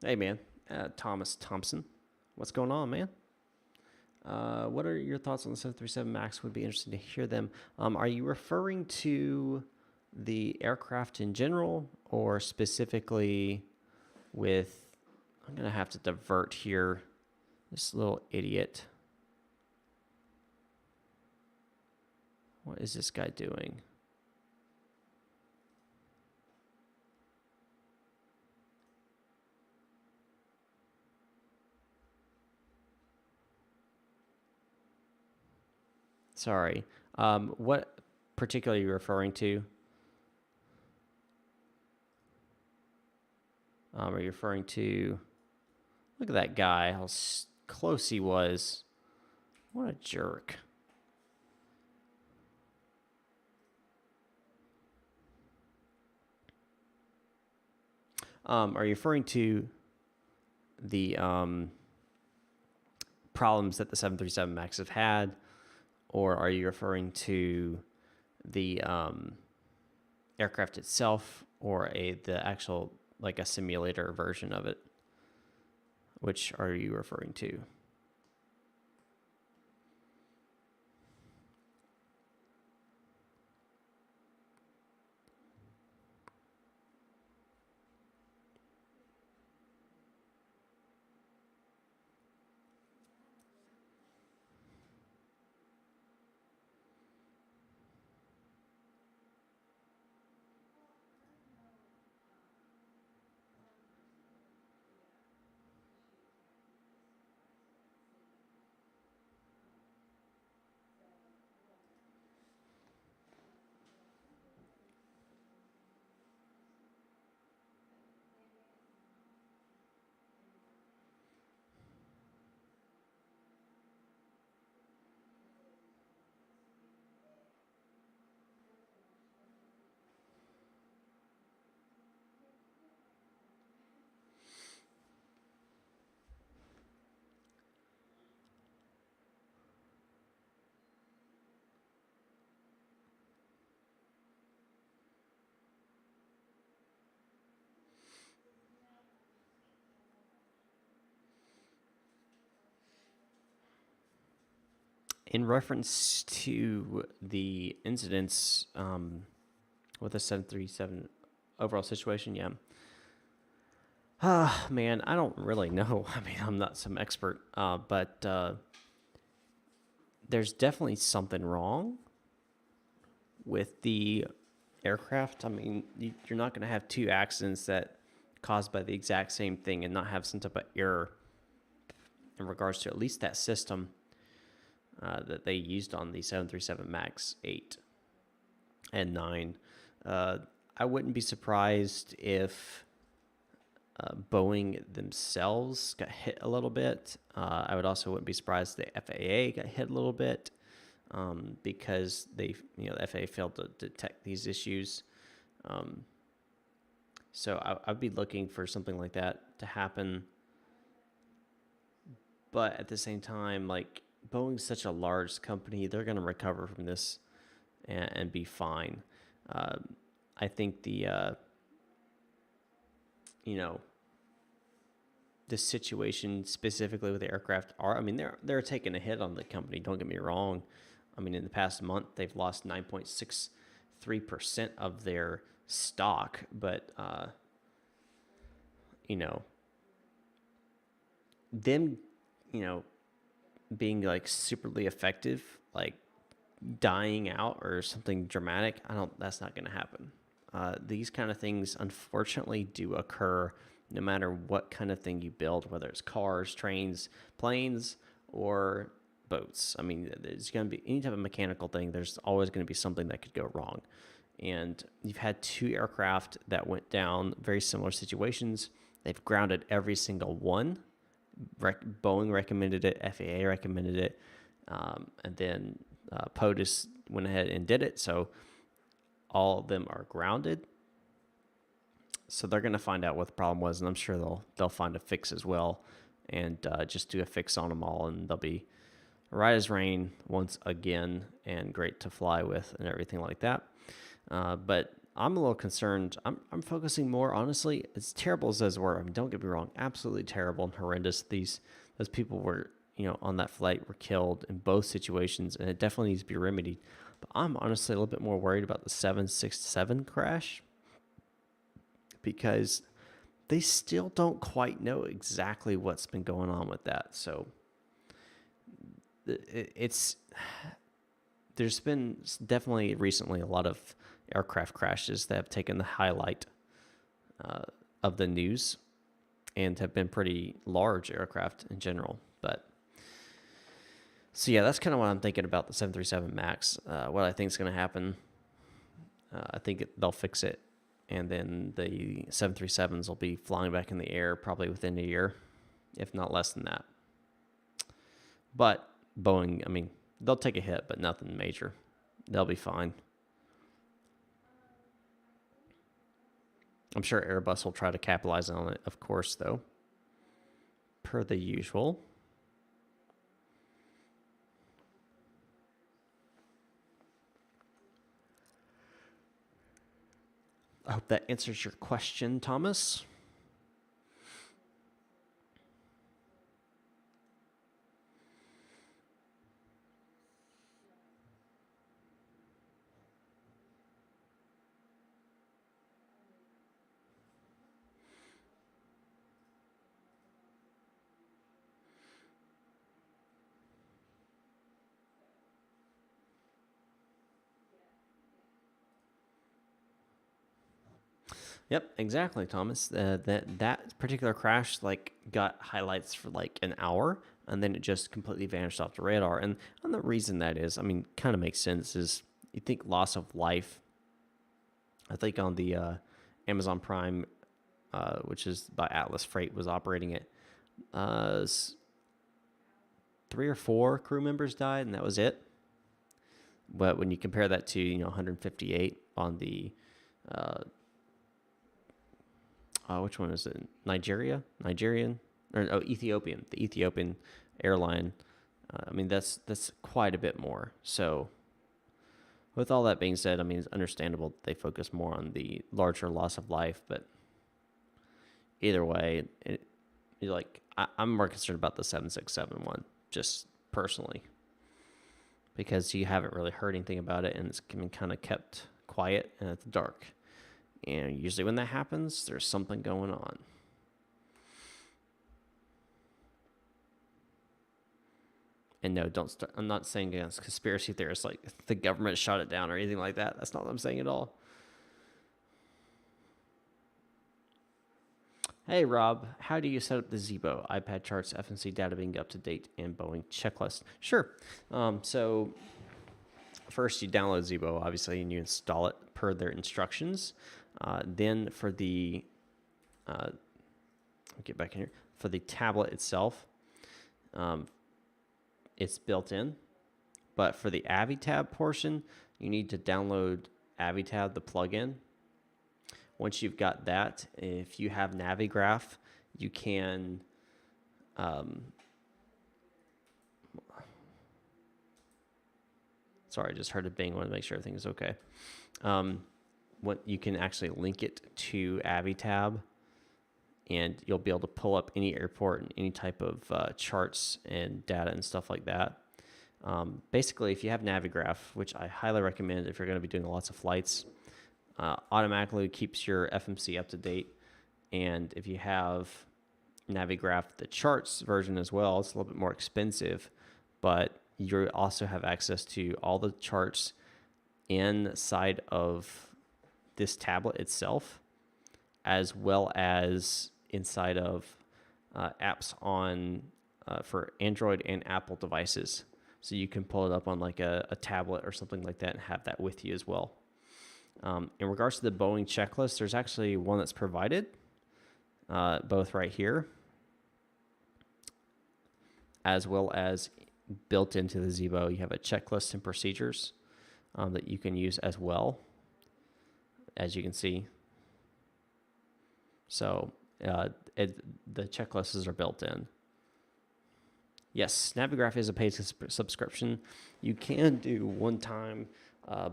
Hey, man. Thomas Thompson. What's going on, man? What are your thoughts on the 737 MAX? Would be interesting to hear them. Are you referring to the aircraft in general or specifically with... I'm going to have to divert here. This little idiot. What is this guy doing? Sorry. What particularly are you referring to? Are you referring to... Look at that guy, how close he was. What a jerk. Are you referring to the problems that the 737 MAX have had, or are you referring to the aircraft itself, or the actual, like a simulator version of it? Which are you referring to? In reference to the incidents with the 737 overall situation, yeah. Man, I don't really know. I mean, I'm not some expert, but there's definitely something wrong with the aircraft. I mean, you're not going to have two accidents that caused by the exact same thing and not have some type of error in regards to at least that system that they used on the 737 MAX 8 and 9. I wouldn't be surprised if Boeing themselves got hit a little bit. I would also wouldn't be surprised the FAA got hit a little bit because the FAA failed to detect these issues. So I'd be looking for something like that to happen. But at the same time, like, Boeing's such a large company, they're going to recover from this and be fine. I think the situation specifically with the aircraft they're taking a hit on the company. Don't get me wrong. I mean, in the past month, they've lost 9.63% of their stock, but them, being like superly effective, like dying out or something dramatic, that's not going to happen. These kind of things unfortunately do occur no matter what kind of thing you build, whether it's cars, trains, planes, or boats. I mean, there's going to be any type of mechanical thing. There's always going to be something that could go wrong. And you've had two aircraft that went down, very similar situations. They've grounded every single one. Boeing recommended it, FAA recommended it, and then POTUS went ahead and did it. So all of them are grounded. So they're going to find out what the problem was, and I'm sure they'll find a fix as well, and just do a fix on them all, and they'll be right as rain once again, and great to fly with, and everything like that. But I'm a little concerned. I'm focusing more, honestly, as terrible as those were. I mean, don't get me wrong, absolutely terrible and horrendous. Those people were, on that flight were killed in both situations, and it definitely needs to be remedied. But I'm honestly a little bit more worried about the 767 crash because they still don't quite know exactly what's been going on with that. So there's been definitely recently a lot of aircraft crashes that have taken the highlight of the news and have been pretty large aircraft in general. But so yeah, that's kind of what I'm thinking about the 737 MAX. What I think is going to happen, I think they'll fix it, and then the 737s will be flying back in the air probably within a year, if not less than that. But Boeing, I mean, they'll take a hit, but nothing major. They'll be fine. I'm sure Airbus will try to capitalize on it, of course, though, per the usual. I hope that answers your question, Thomas. Yep, exactly, Thomas. That particular crash got highlights for an hour, and then it just completely vanished off the radar. And the reason that is, I mean, kind of makes sense. Is you think loss of life? I think on the Amazon Prime, which is by Atlas Freight, was operating it. 3 or 4 crew members died, and that was it. But when you compare that to 158 on the which one is it? Nigerian, or Ethiopian. The Ethiopian airline. I mean, that's quite a bit more. So, with all that being said, I mean, it's understandable that they focus more on the larger loss of life. But either way, I'm more concerned about the 767 one, just personally, because you haven't really heard anything about it, and it's been kind of kept quiet and it's dark. And usually when that happens, there's something going on. And no, don't start. I'm not saying against conspiracy theorists like the government shot it down or anything like that. That's not what I'm saying at all. Hey, Rob, how do you set up the Zibo iPad charts, FMC data being up to date, and Boeing checklist? Sure. So first you download Zibo, obviously, and you install it per their instructions. Then for the, get back in here, for the tablet itself, it's built in. But for the AviTab portion, you need to download AviTab, the plugin. Once you've got that, if you have Navigraph, you can sorry, I just heard a bing. I want to make sure everything is okay. What you can actually link it to AviTab, and you'll be able to pull up any airport and any type of charts and data and stuff like that. Basically, if you have Navigraph, which I highly recommend if you're going to be doing lots of flights, automatically keeps your FMC up to date. And if you have Navigraph, the charts version as well, it's a little bit more expensive, but you also have access to all the charts inside of this tablet itself, as well as inside of apps on for Android and Apple devices. So you can pull it up on like a tablet or something like that and have that with you as well. In regards to the Boeing checklist, there's actually one that's provided, both right here, as well as built into the Zibo. You have a checklist and procedures that you can use as well, as you can see. So the checklists are built in. Yes, Navigraph is a paid subscription. You can do one-time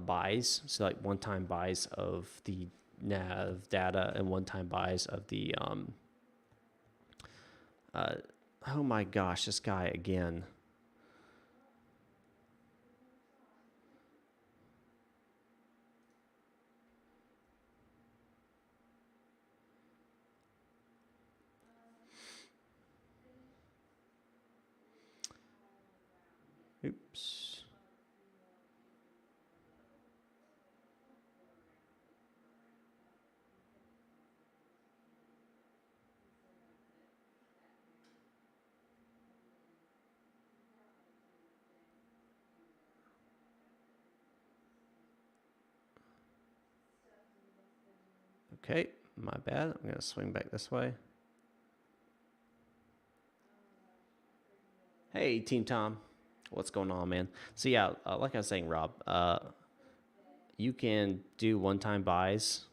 buys, so like one-time buys of the nav data and one-time buys of the oh my gosh, this guy again. Oops. Okay, my bad. I'm going to swing back this way. Hey, Team Tom. What's going on, man? So yeah, like I was saying, Rob, you can do one-time buys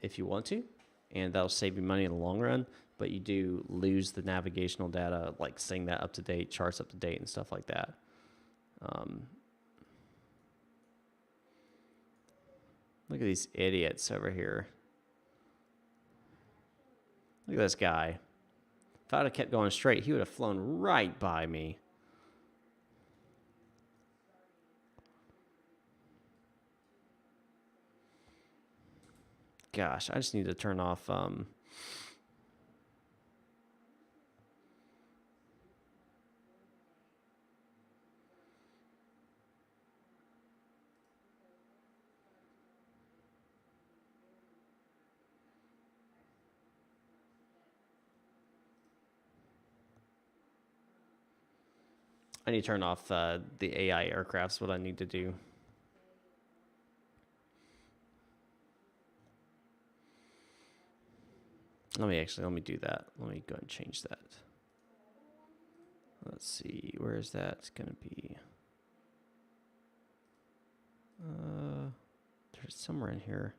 if you want to, and that'll save you money in the long run, but you do lose the navigational data, like staying that up to date, charts up to date, and stuff like that. Look at these idiots over here. Look at this guy. If I'd have kept going straight, he would have flown right by me. Gosh, I just need to turn off. I need to turn off the AI aircrafts. What I need to do. Let me do that. Let me go ahead and change that. Let's see, where is that gonna be? There's somewhere in here.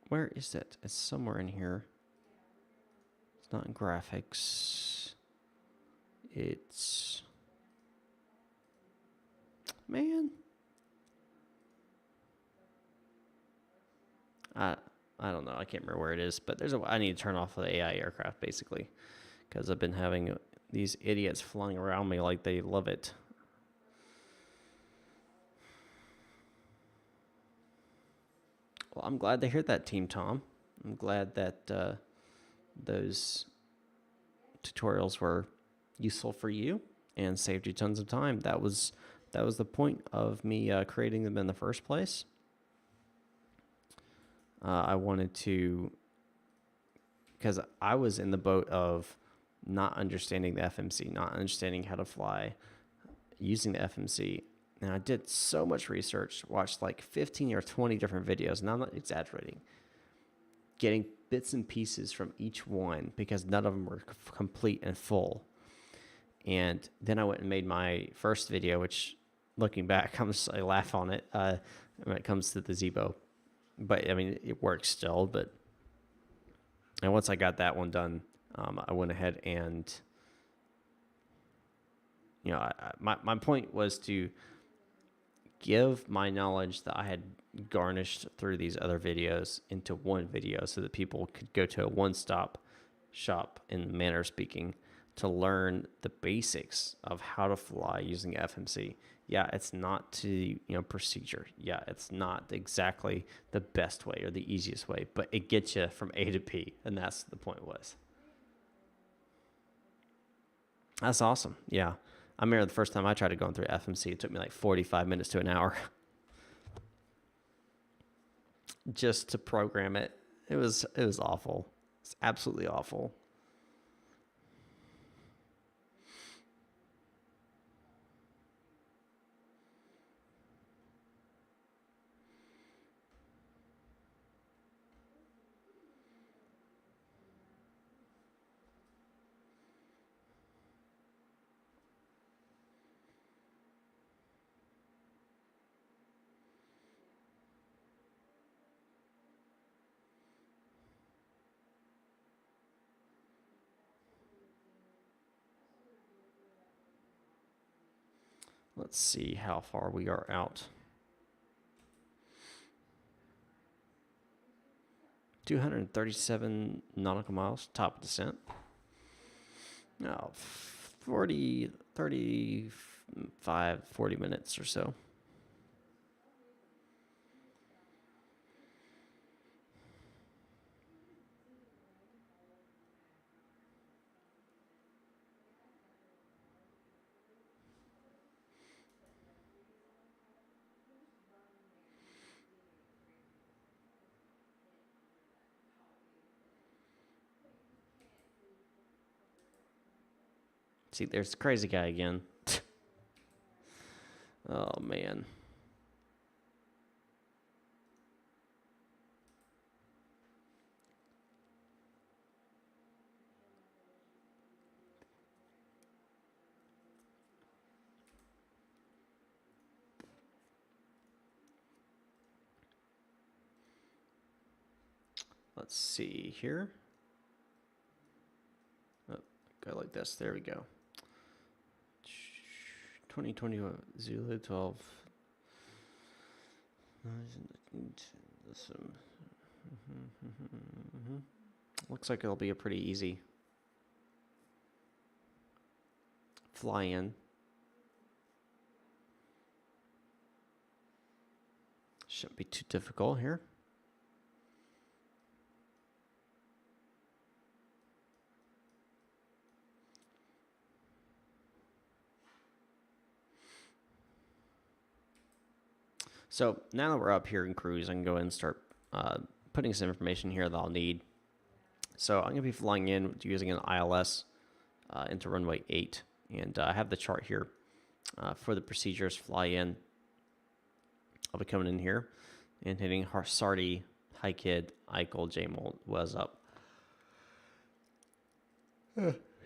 Where is it? It's somewhere in here. It's not in graphics. It's... Man. I don't know. I can't remember where it is, but I need to turn off the AI aircraft basically, because I've been having these idiots flying around me like they love it. Well, I'm glad to hear that, Team Tom. I'm glad that those tutorials were useful for you and saved you tons of time. That was the point of me creating them in the first place. I wanted to, because I was in the boat of not understanding the FMC, not understanding how to fly using the FMC. And I did so much research, watched like 15 or 20 different videos, and I'm not exaggerating, getting bits and pieces from each one because none of them were complete and full. And then I went and made my first video, which looking back, I laugh on it when it comes to the Zibo. But I mean, it works still. And once I got that one done, I went ahead and, my point was to give my knowledge that I had garnished through these other videos into one video so that people could go to a one-stop shop, in the manner of speaking, to learn the basics of how to fly using FMC. Yeah, it's not to, procedure. Yeah, it's not exactly the best way or the easiest way, but it gets you from A to P, and that's the point was. That's awesome. Yeah. I remember the first time I tried going through FMC, it took me like 45 minutes to an hour just to program it. It was awful. It's absolutely awful. Let's see how far we are out. 237 nautical miles, top of descent. Now, 40 minutes or so. See, there's the crazy guy again. Oh, man. Let's see here. Oh, go like this. There we go. 2020 Zulu 12. Looks like it'll be a pretty easy fly in. Shouldn't be too difficult here. So now that we're up here in cruise, I can go ahead and start putting some information here that I'll need. So I'm going to be flying in using an ILS into runway 8. And I have the chart here for the procedures fly in. I'll be coming in here and hitting Sardi, Hi Kid, Eichel, Jamal, was up.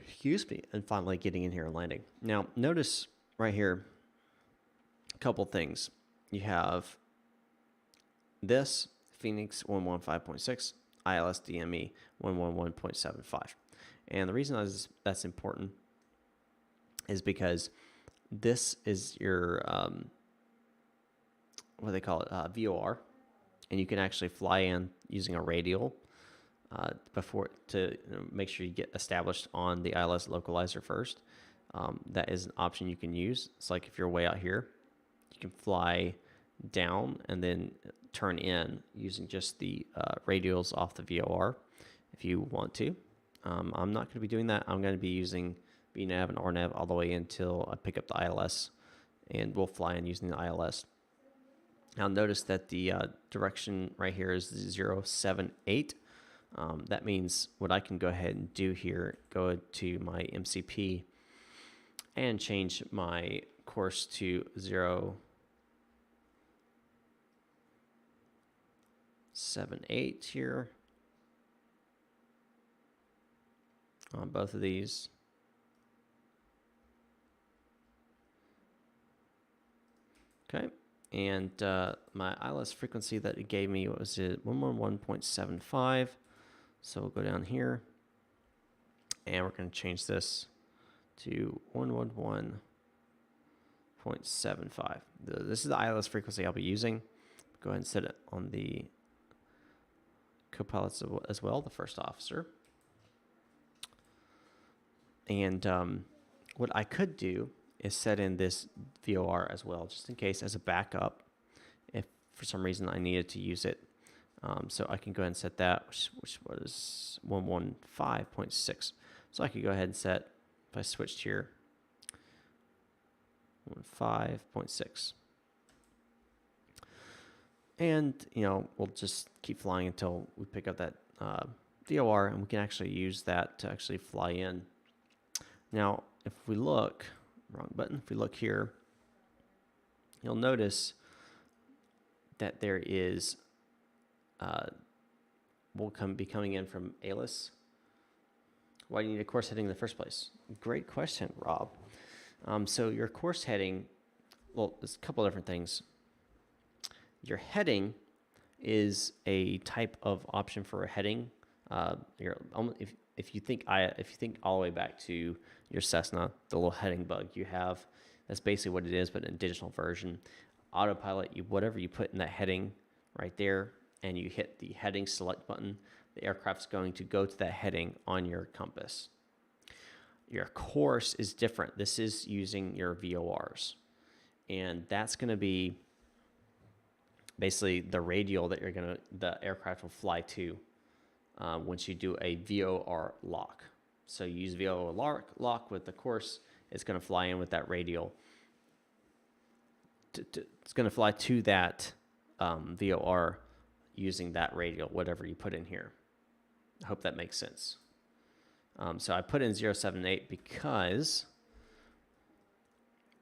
Excuse me. And finally getting in here and landing. Now, notice right here a couple things. You have this Phoenix 115.6, ILS DME 111.75. And the reason that's important is because this is your, what do they call it, VOR. And you can actually fly in using a radial before to make sure you get established on the ILS localizer first. That is an option you can use. It's like if you're way out here, you can fly down and then turn in using just the radials off the VOR if you want to. I'm not going to be doing that. I'm going to be using VNAV and RNAV all the way until I pick up the ILS, and we'll fly in using the ILS. Now notice that the direction right here is 078. That means what I can go ahead and do here, go to my MCP and change my course to 078 here on both of these. Okay, and my ILS frequency that it gave me was 111.75. So we'll go down here, and we're going to change this to 111.75. This is the ILS frequency I'll be using. Go ahead and set it on the co-pilots as well, the first officer. And what I could do is set in this VOR as well, just in case as a backup, if for some reason I needed to use it. So I can go ahead and set that, which was 115.6. So I could go ahead and set, if I switched here, 115.6. And, we'll just keep flying until we pick up that VOR, and we can actually use that to actually fly in. Now, if we look, wrong button, if we look here, you'll notice that there is, we'll be coming in from ALIS. Why do you need a course heading in the first place? Great question, Rob. So your course heading, well, there's a couple of different things. Your heading is a type of option for a heading. If you think all the way back to your Cessna, the little heading bug, you have That's basically what it is, but in a digital version. Autopilot, whatever you put in that heading right there, and you hit the heading select button, the aircraft's going to go to that heading on your compass. Your course is different. This is using your VORs, and that's going to be basically the radial that the aircraft will fly to once you do a VOR lock. So you use VOR lock with the course, it's going to fly in with that radial. It's going to fly to that VOR using that radial, whatever you put in here. I hope that makes sense. So I put in 078 because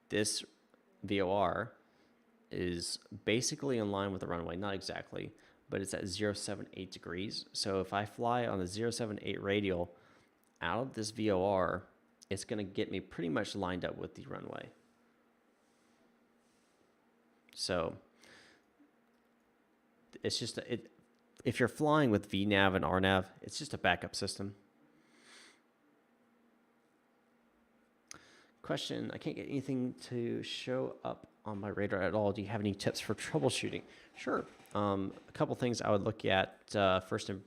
this VOR is basically in line with the runway, not exactly, but it's at 078 degrees. So if I fly on the 078 radial out of this VOR, it's going to get me pretty much lined up with the runway. So it's just, if you're flying with VNAV and RNAV, it's just a backup system. Question, I can't get anything to show up on my radar at all. Do you have any tips for troubleshooting? Sure. A couple things I would look at first and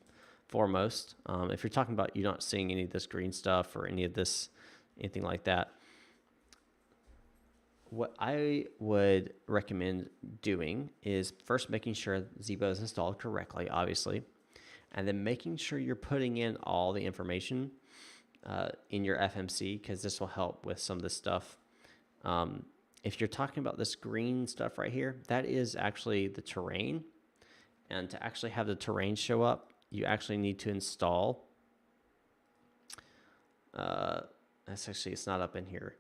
foremost. If you're talking about you're not seeing any of this green stuff or any of this, anything like that, what I would recommend doing is first making sure Zibo is installed correctly, obviously, and then making sure you're putting in all the information in your FMC, because this will help with some of this stuff. If you're talking about this green stuff right here, that is actually the terrain. And to actually have the terrain show up, you actually need to install, it's not up in here,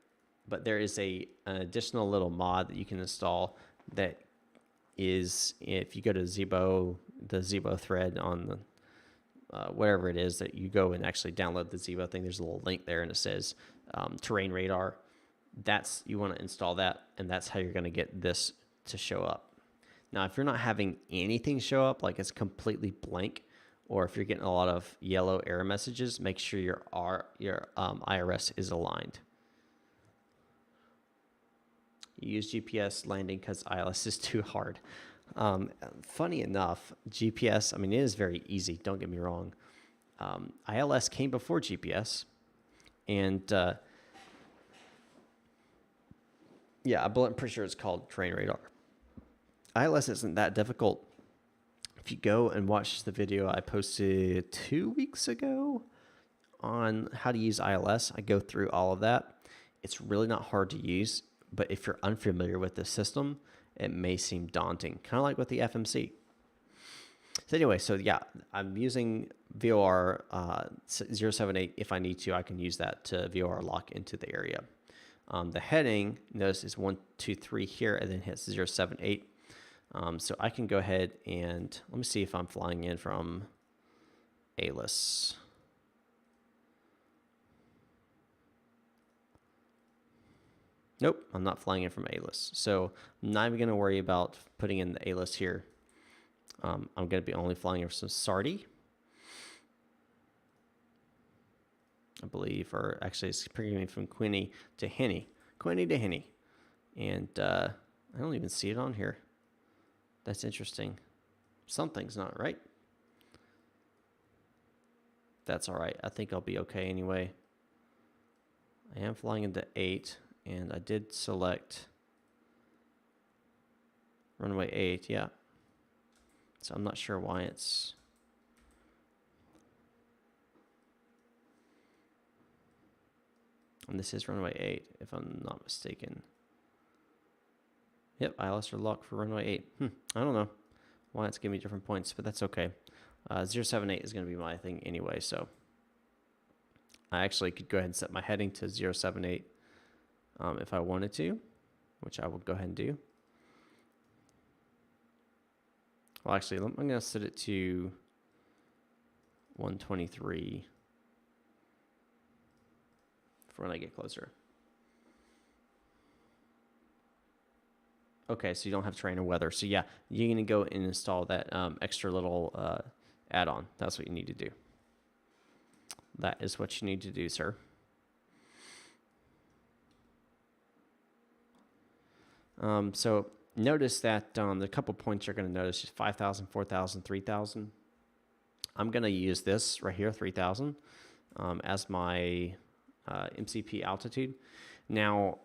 but there is an additional little mod that you can install that is, if you go to Zibo, the Zibo thread on the whatever it is that you go and actually download the Zibo thing, there's a little link there and it says terrain radar. You want to install that, and that's how you're going to get this to show up. Now, if you're not having anything show up, like it's completely blank, or if you're getting a lot of yellow error messages, make sure your IRS is aligned. You use GPS landing because ILS is too hard. Funny enough, GPS, I mean, it is very easy, don't get me wrong. ILS came before GPS, and yeah, I'm pretty sure it's called terrain radar. ILS isn't that difficult. If you go and watch the video I posted 2 weeks ago on how to use ILS, I go through all of that. It's really not hard to use, but if you're unfamiliar with the system, it may seem daunting, kind of like with the FMC. So anyway, so yeah, I'm using VOR 078. If I need to, I can use that to VOR lock into the area. The heading, notice, is 123 here, and then hits 078. So I can go ahead and let me see if I'm flying in from ALIS. Nope, I'm not flying in from ALIS. So I'm not even going to worry about putting in the ALIS here. I'm going to be only flying in from Sardi, I believe, or actually it's bringing from Quinny to Henny. Quinny to Henny. And I don't even see it on here. That's interesting. Something's not right. That's all right. I think I'll be okay anyway. I am flying into 8, and I did select runway 8, yeah. So I'm not sure why it's... And this is runway 8, if I'm not mistaken. Yep, ILS are locked for runway 8. I don't know why it's giving me different points, but that's okay. 078 is going to be my thing anyway, so I actually could go ahead and set my heading to 078 if I wanted to, which I will go ahead and do. Well, actually, I'm going to set it to 123 for when I get closer. Okay, so you don't have terrain or weather. So yeah, you're going to go and install that extra little add-on. That's what you need to do. That is what you need to do, sir. So notice that the couple points you're going to notice is 5,000, 4,000, 3,000. I'm going to use this right here, 3,000, as my MCP altitude. Now,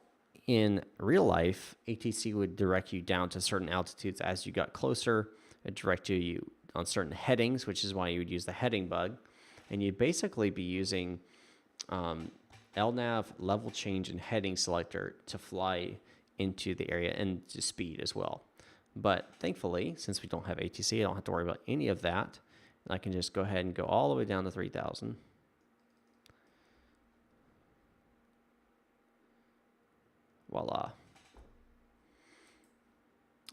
in real life, ATC would direct you down to certain altitudes as you got closer. It direct you on certain headings, which is why you would use the heading bug. And you'd basically be using LNAV, level change, and heading selector to fly into the area, and to speed as well. But thankfully, since we don't have ATC, I don't have to worry about any of that. I can just go ahead and go all the way down to 3,000. Voila.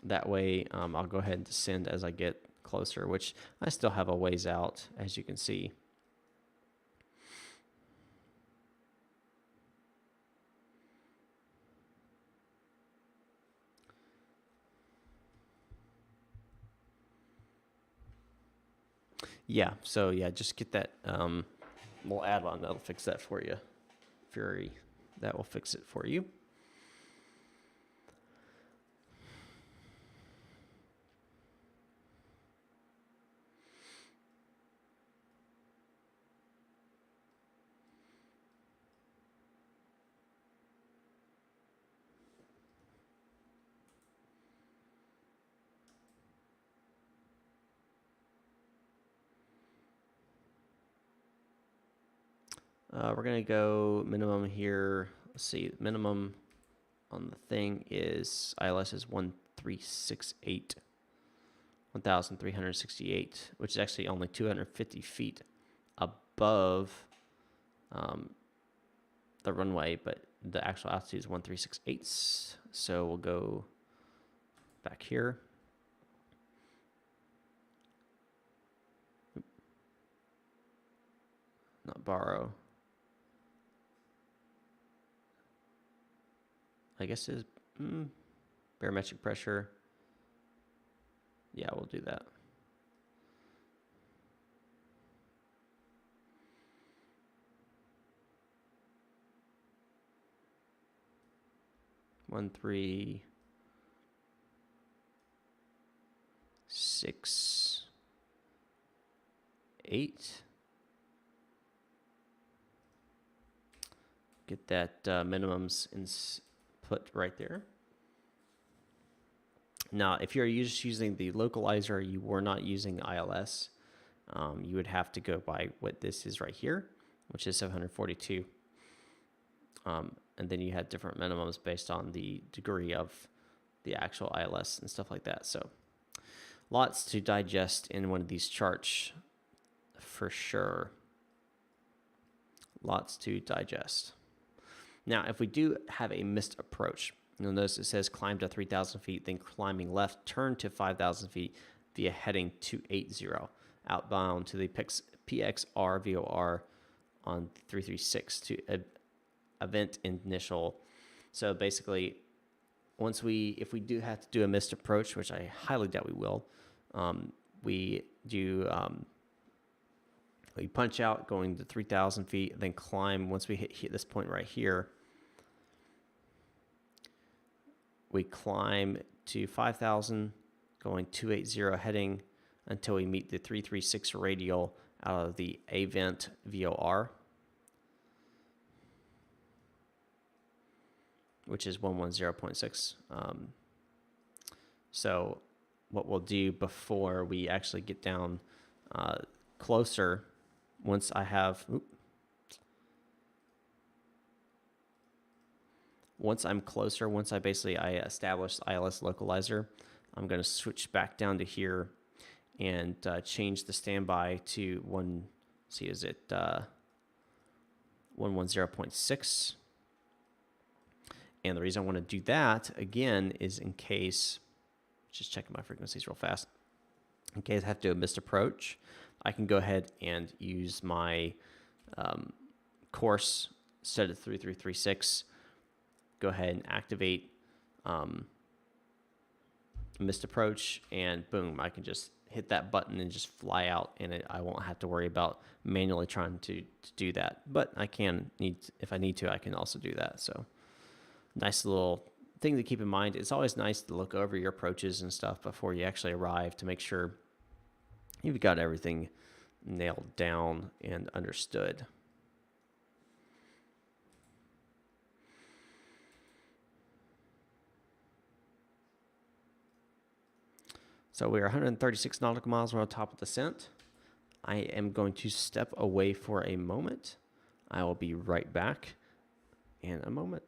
That way, I'll go ahead and descend as I get closer, which I still have a ways out, as you can see. Yeah, so yeah, just get that little add-on that'll fix that for you. Fury, that will fix it for you. We're going to go minimum here. Let's see, minimum on the thing is ILS is 1,368, which is actually only 250 feet above the runway, but the actual altitude is 1,368. So we'll go back here. Not borrow. I guess is barometric pressure. Yeah, we'll do that. One, 3, 6, 8. Get that minimums put right there. Now, if you're just using the localizer, you were not using ILS, you would have to go by what this is right here, which is 742. And then you had different minimums based on the degree of the actual ILS and stuff like that. So lots to digest in one of these charts for sure. Lots to digest. Now, if we do have a missed approach, you'll notice it says climb to 3,000 feet, then climbing left, turn to 5,000 feet via heading 280, outbound to the PXR VOR on 336 to event initial. So basically, if we do have to do a missed approach, which I highly doubt we will, we do we punch out going to 3,000 feet, then climb. Once we hit this point right here, we climb to 5,000, going 280 heading until we meet the 336 radial out of the event VOR, which is 110.6. So what we'll do before we actually get down closer, once I have, once I'm closer, once I establish ILS localizer, I'm going to switch back down to here and change the standby to 110.6. And the reason I want to do that again is in case, just checking my frequencies real fast, in case I have to do a missed approach, I can go ahead and use my course set at 3336. Go ahead and activate missed approach, and boom, I can just hit that button and just fly out, and I won't have to worry about manually trying to do that. But if I need to, I can also do that. So nice little thing to keep in mind, it's always nice to look over your approaches and stuff before you actually arrive to make sure you've got everything nailed down and understood. So we are 136 nautical miles. We're on top of descent. I am going to step away for a moment. I will be right back in a moment.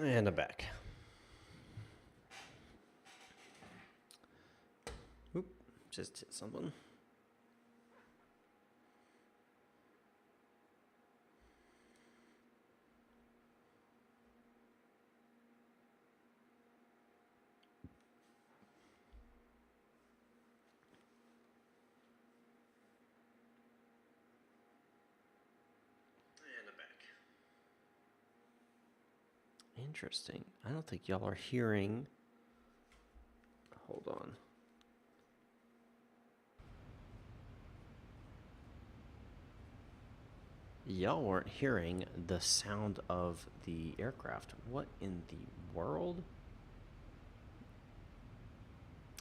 And I'm back. Oop, just hit something. And I'm back. Interesting. I don't think y'all are hearing. Hold on. Y'all weren't hearing the sound of the aircraft. What in the world?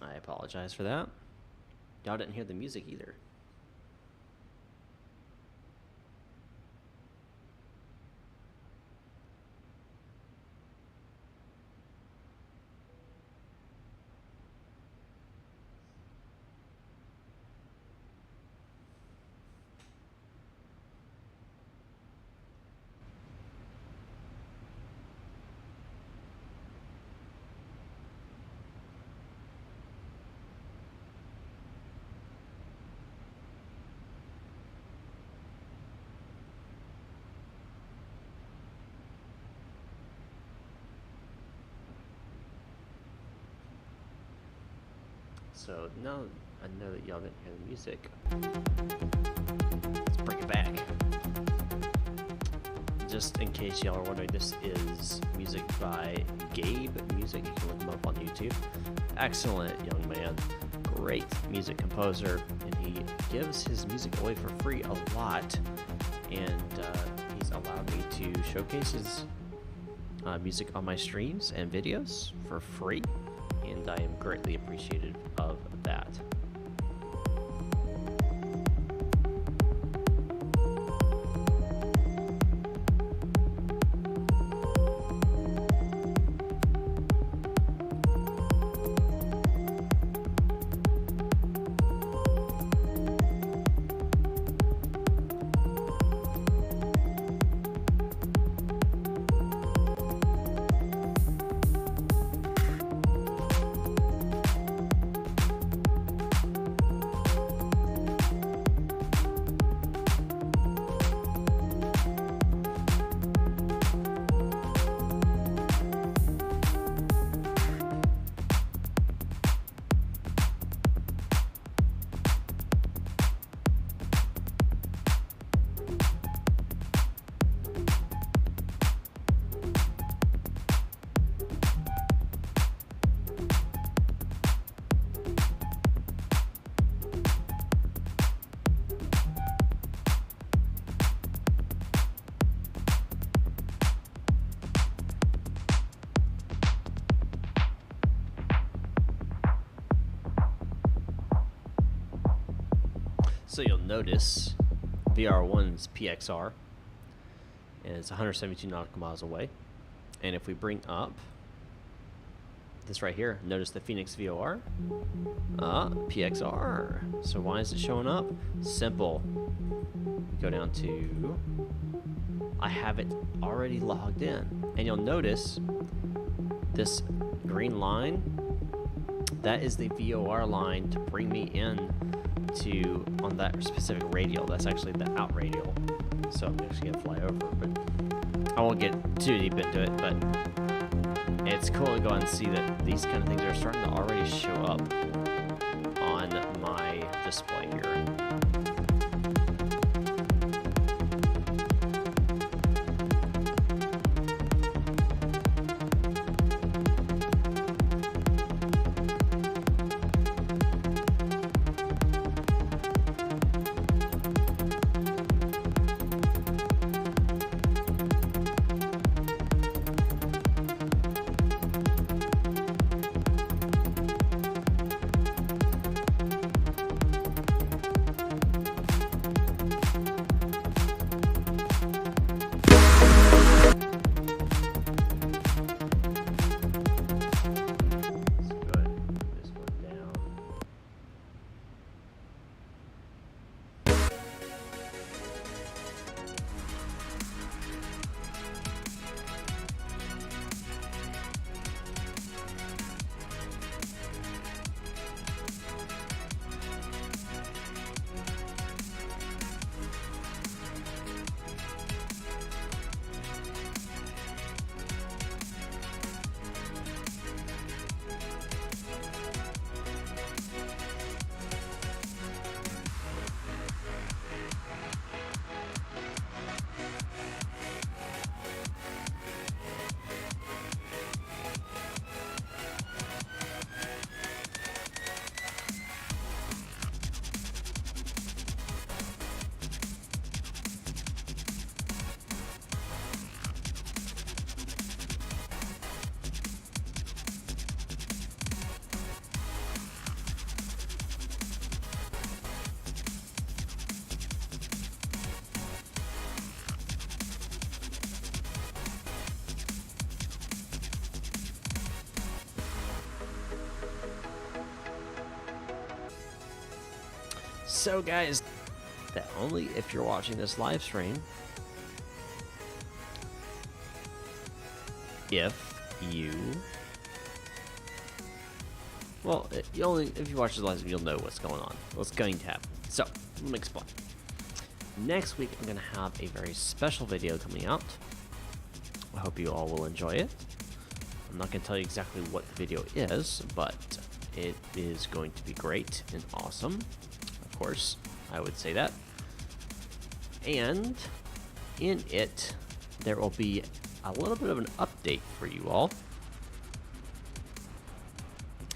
I apologize for that. Y'all didn't hear the music either. So now I know that y'all didn't hear the music. Let's bring it back. Just in case y'all are wondering, this is music by Gabe Music. You can look him up on YouTube. Excellent young man, great music composer, and he gives his music away for free a lot. And he's allowed me to showcase his music on my streams and videos for free. And I am greatly appreciative of that. So you'll notice VR1's PXR is 172 nautical miles away. And if we bring up this right here, notice the Phoenix VOR, PXR. So why is it showing up? Simple. Go down to, I have it already logged in. And you'll notice this green line, that is the VOR line to bring me in to on that specific radial. That's actually the out radial. So I'm actually gonna fly over, but I won't get too deep into it, but it's cool to go and see that these kind of things are starting to already show up on my display here. So guys, that only if you're watching this live stream, if you only if you watch this live stream, you'll know what's going on, what's going to happen. So let me explain. Next week I'm going to have a very special video coming out. I hope you all will enjoy it. I'm not going to tell you exactly what the video is, but it is going to be great and awesome. Of course, I would say that. And in it, there will be a little bit of an update for you all.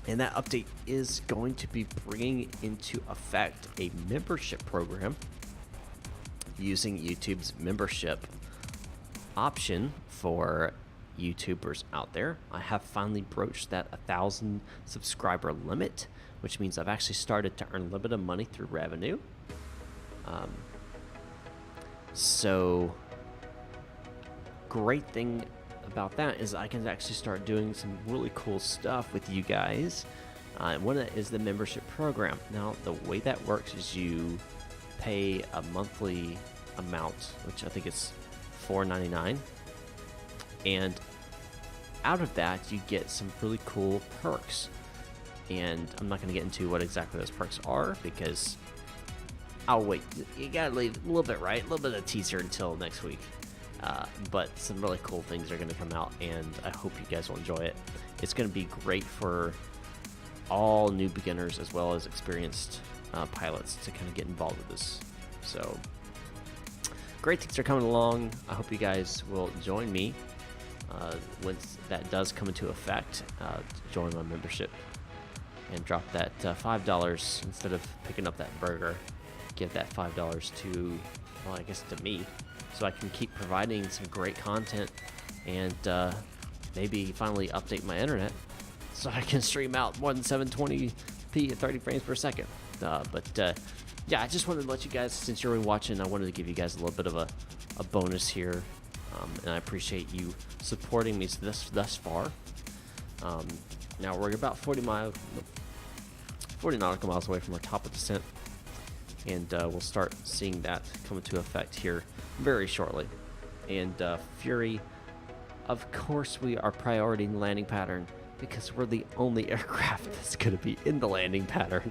And that update is going to be bringing into effect a membership program using YouTube's membership option for YouTubers out there. I have finally broached that 1,000 subscriber limit, which means I've actually started to earn a little bit of money through revenue. So great thing about that is I can actually start doing some really cool stuff with you guys. One of that is the membership program. Now the way that works is you pay a monthly amount, which I think is $4.99, and out of that you get some really cool perks. And I'm not going to get into what exactly those perks are because I'll wait. You gotta leave a little bit, right? A little bit of a teaser until next week. But some really cool things are going to come out, and I hope you guys will enjoy it. It's going to be great for all new beginners as well as experienced pilots to kind of get involved with this. So great things are coming along. I hope you guys will join me once that does come into effect. Join my membership and drop that $5 instead of picking up that burger. Give that $5 to, well, I guess to me, so I can keep providing some great content and maybe finally update my internet so I can stream out more than 720p at 30 frames per second. Yeah, I just wanted to let you guys, since you're watching, I wanted to give you guys a little bit of a bonus here, and I appreciate you supporting me thus far. Now we're about 40 nautical miles away from our top of descent, and we'll start seeing that come into effect here very shortly. And Fury, of course we are prioritizing the landing pattern because we're the only aircraft that's going to be in the landing pattern.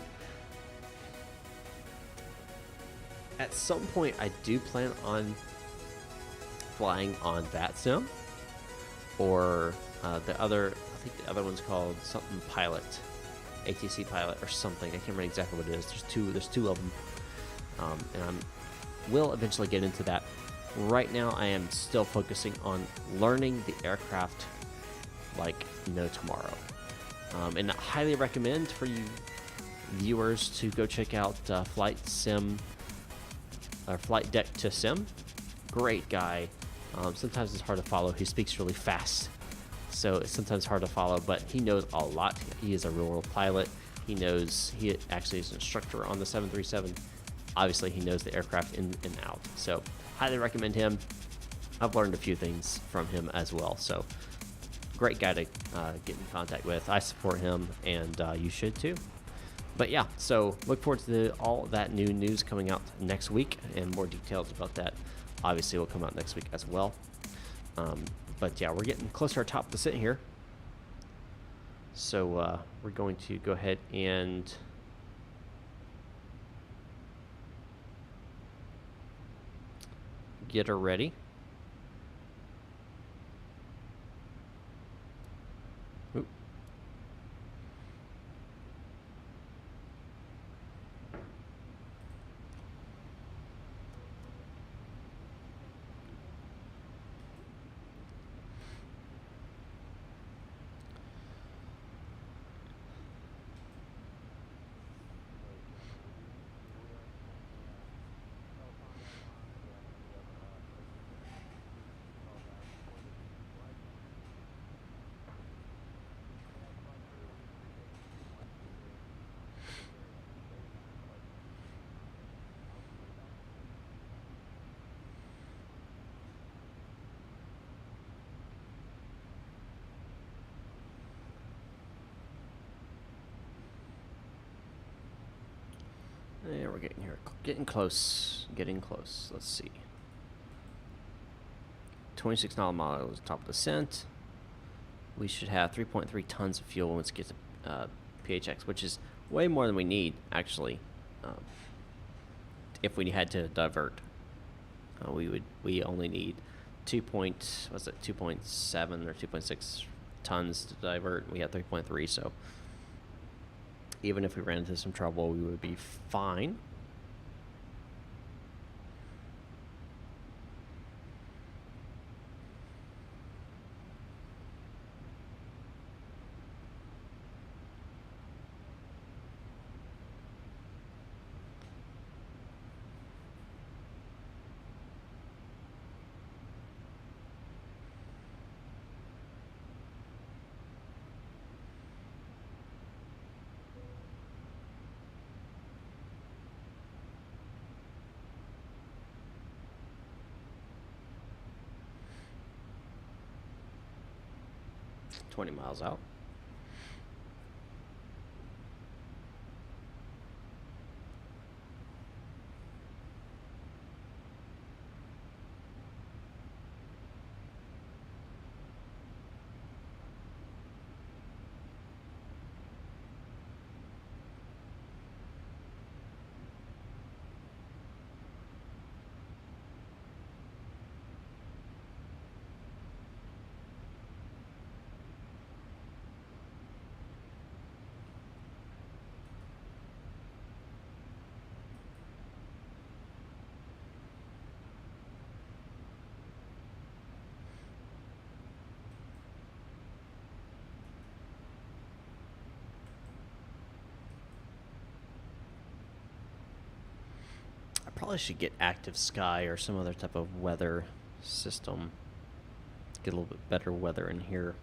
At some point I do plan on flying on that sim, or the other, I think the other one's called something Pilot, ATC Pilot or something. I can't remember exactly what it is. There's two of them. And will eventually get into that. Right now I am still focusing on learning the aircraft like no tomorrow. And I highly recommend for you viewers to go check out Flight Deck to Sim. Great guy. Sometimes it's hard to follow. He speaks really fast, so it's sometimes hard to follow, but he knows a lot. He is a real world pilot. He actually is an instructor on the 737. Obviously, he knows the aircraft in and out. So, highly recommend him. I've learned a few things from him as well. So, great guy to get in contact with. I support him, and you should too. But yeah, so look forward to all that new news coming out next week, and more details about that obviously will come out next week as well. But yeah, we're getting close to our top of the descent here. So we're going to go ahead and get her ready. Oop. Yeah, we're getting here. Getting close. Getting close. Let's see. 26 miles top of descent. We should have 3.3 tons of fuel once it gets to PHX, which is way more than we need, actually. If we had to divert, we only need 2.7 or 2.6 tons to divert. We had 3.3, so even if we ran into some trouble, we would be fine. $20 miles out. Probably should get active sky or some other type of weather system. Get a little bit better weather in here.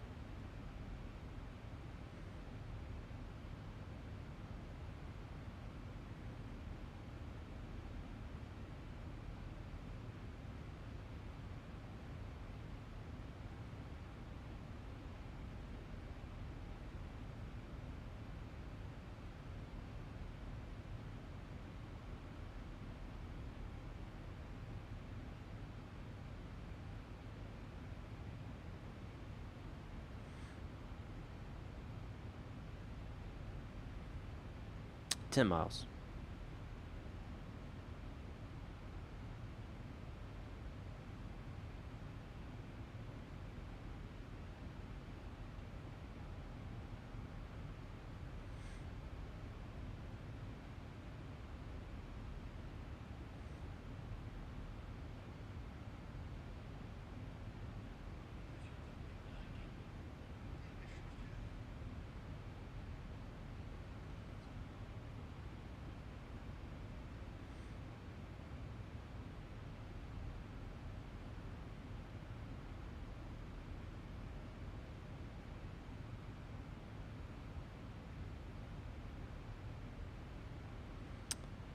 $10 miles.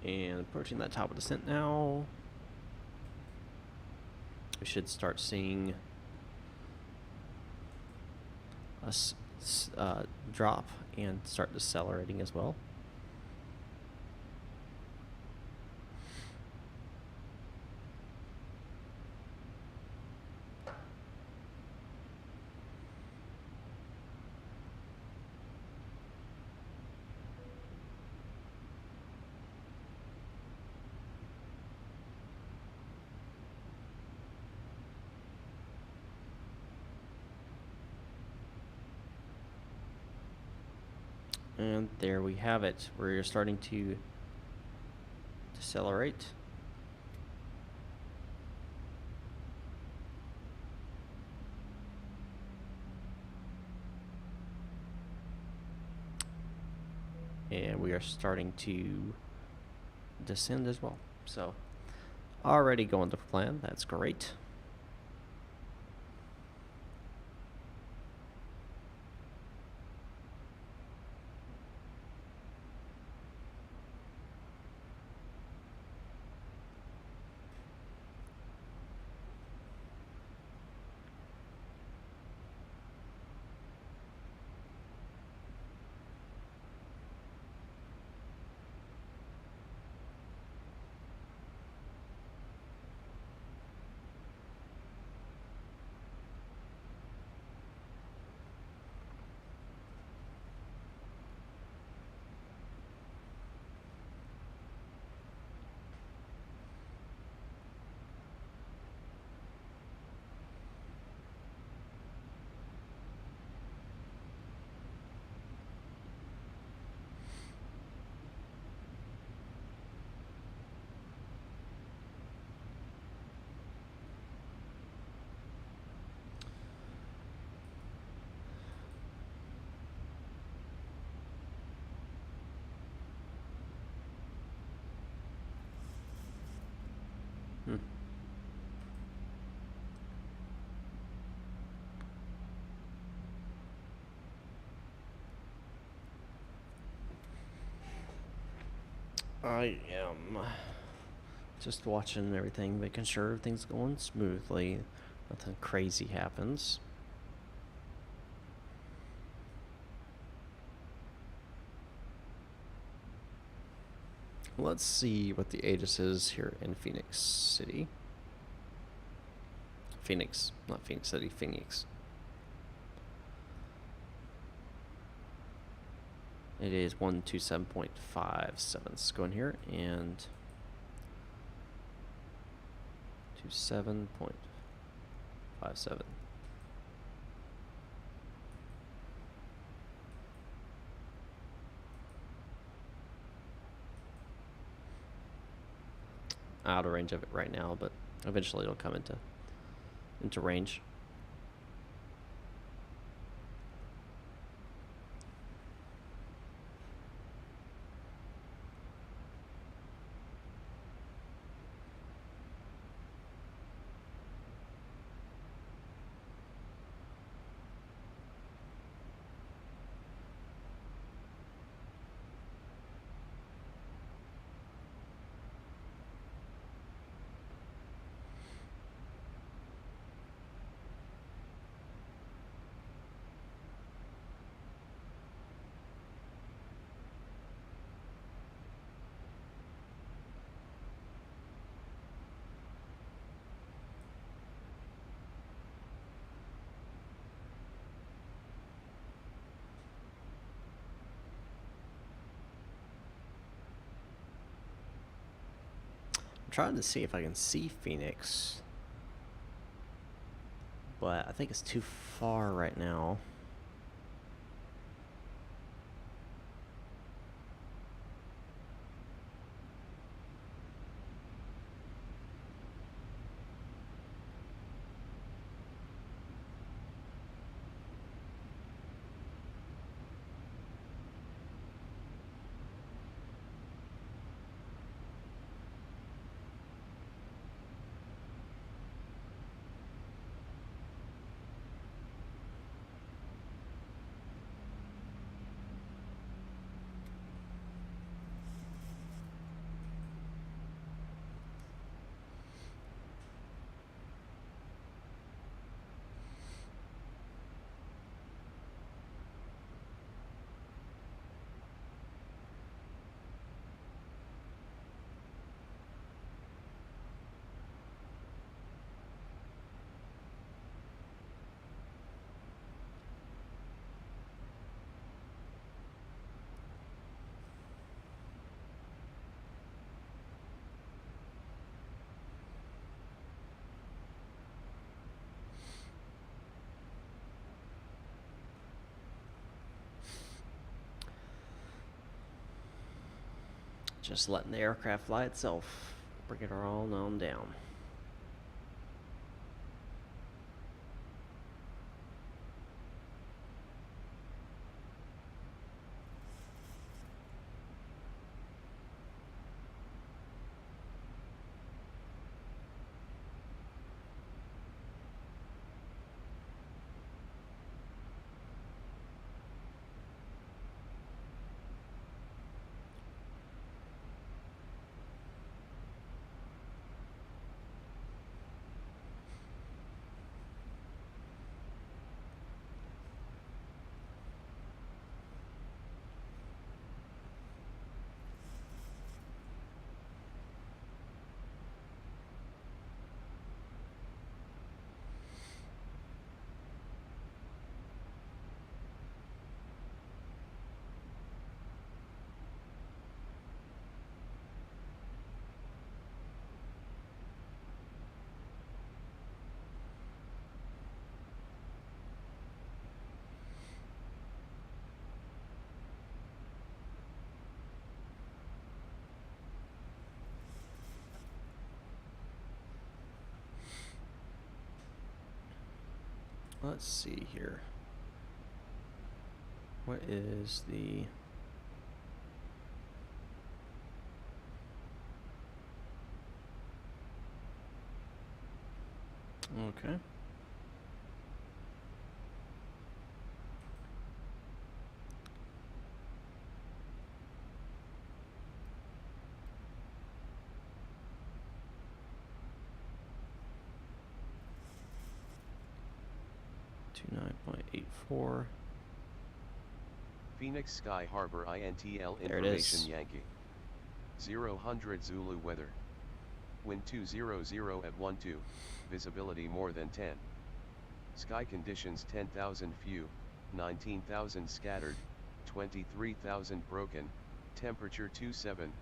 And approaching that top of descent now. We should start seeing us drop and start decelerating as well. And there we have it. We're starting to decelerate. And we are starting to descend as well. So already going to plan. That's great. I am just watching everything, making sure everything's going smoothly. Nothing crazy happens. Let's see what the ATIS is here in Phoenix City. Phoenix, not Phoenix City, Phoenix. It is 127.57. Let's go in here and 27.57. Out of range of it right now, but eventually it'll come into range. I'm trying to see if I can see Phoenix, but I think it's too far right now. Just letting the aircraft fly itself, bring it all on down. Let's see here. What is the... Okay. 29.84. Phoenix Sky Harbor INTL There it information is. Yankee. 000 Zulu weather. Wind 200 at 12, visibility more than 10. Sky conditions 10,000 few, 19,000 scattered, 23,000 broken, temperature 27,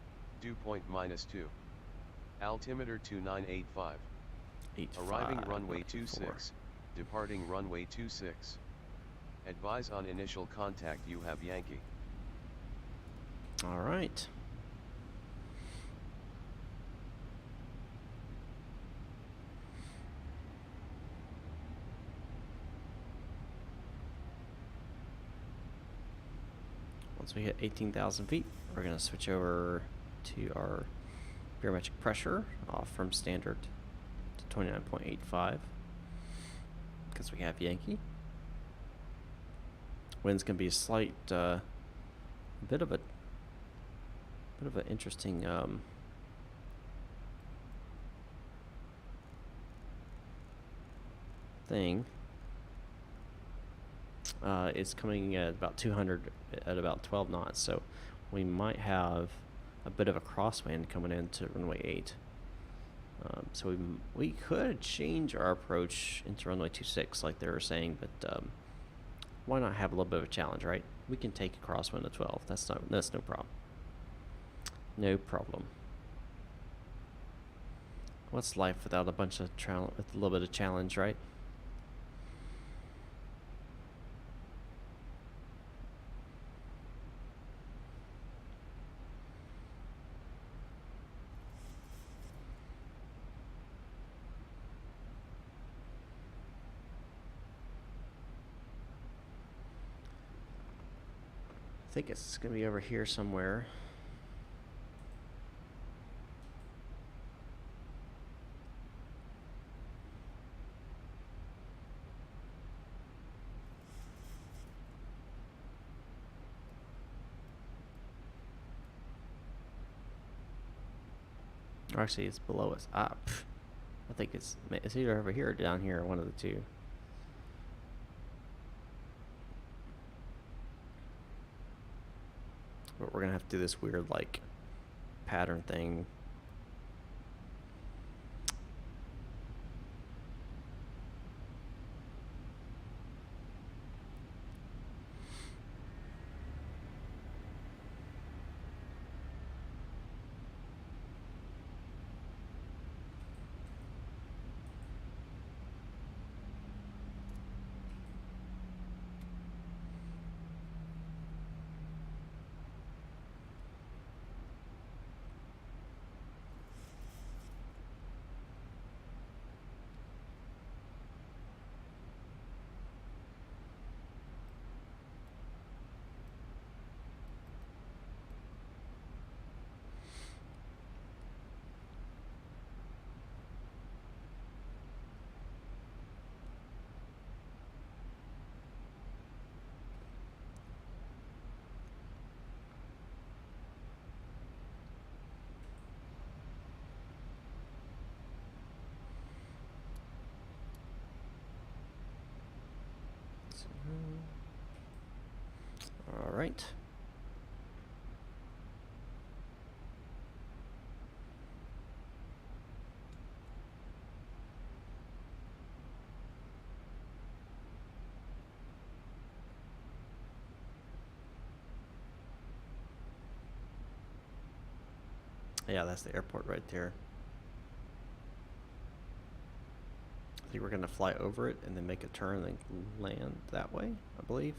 dew point -2. Altimeter 2985. Arriving runway 26, departing runway 26. Advise on initial contact you have Yankee. All right. Once we hit 18,000 feet, we're going to switch over to our barometric pressure off from standard to 29.85 because we have Yankee. Wind's going to be a slight, bit of an interesting thing. It's coming at about 200 at about 12 knots, so we might have a bit of a crosswind coming into runway 8. So we could change our approach into runway 26 like they were saying, but why not have a little bit of a challenge, right? We can take a crosswind at 12. That's no problem. No problem. What's life without a bunch of with a little bit of challenge, right? I think it's going to be over here somewhere. Or actually, it's below us. I think it's either over here or down here, one of the two. But we're gonna have to do this weird like pattern thing. All right. Yeah, that's the airport right there. I think we're going to fly over it and then make a turn and then land that way, I believe.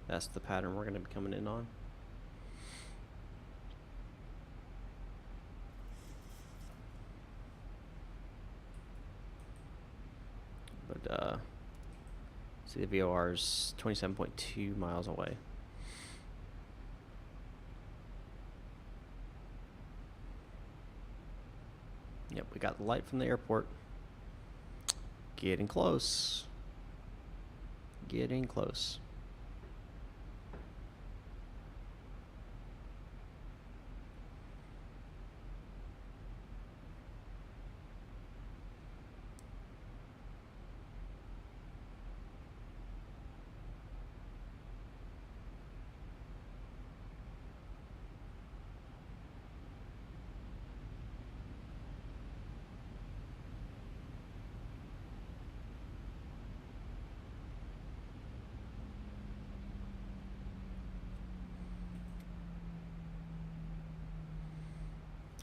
That's the pattern we're going to be coming in on. But, see, the VOR is 27.2 miles away. Yep, we got the light from the airport. Getting close. Getting close.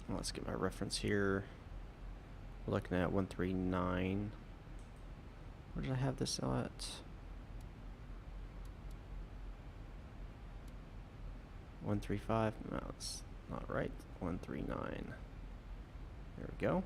Let's get my reference here. We're looking at 139. Where did I have this at? 135. No, it's not right. 139. There we go.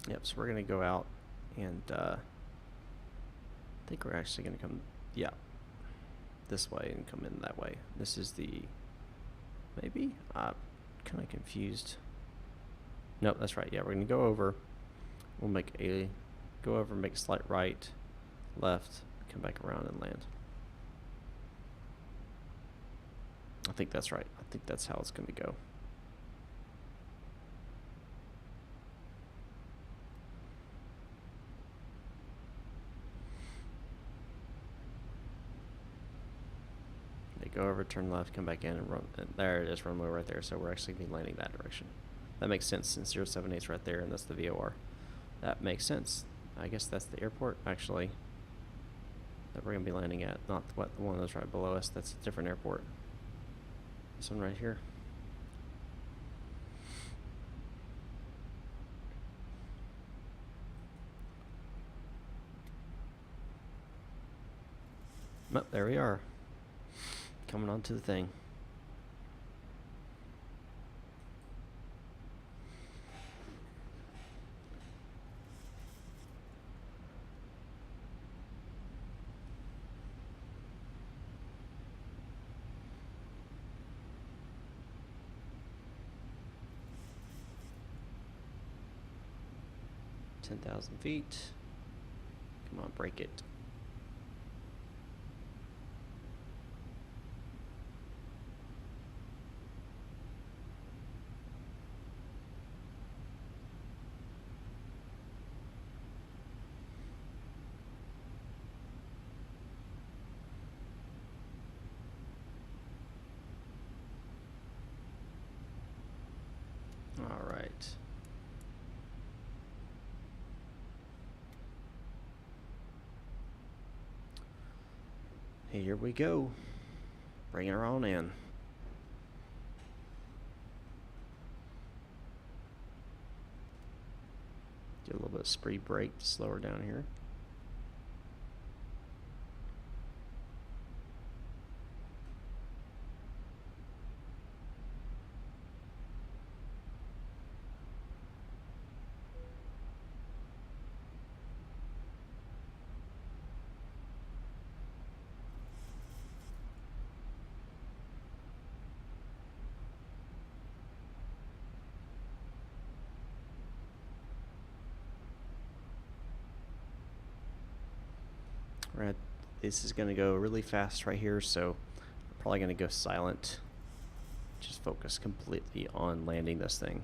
Yep, so we're going to go out and I think we're actually going to come, yeah, this way and come in that way. This is the, maybe? I'm kind of confused. Nope, that's right. Yeah, we're going to go over. We'll go over, make a slight right, left, come back around and land. I think that's right. I think that's how it's going to go. Go over, turn left, come back in, and run. And there it is, runway right there. So we're actually going to be landing that direction. That makes sense since 078 is right there, and that's the VOR. That makes sense. I guess that's the airport, actually, that we're going to be landing at. Not the one that's right below us. That's a different airport. This one right here. Oh, there we are. Coming onto the thing. $10,000 feet. Come on, break it. All right. Here we go. Bringing her on in. Get a little bit of spree brake to slow her down here. This is going to go really fast right here, so I'm probably going to go silent. Just focus completely on landing this thing.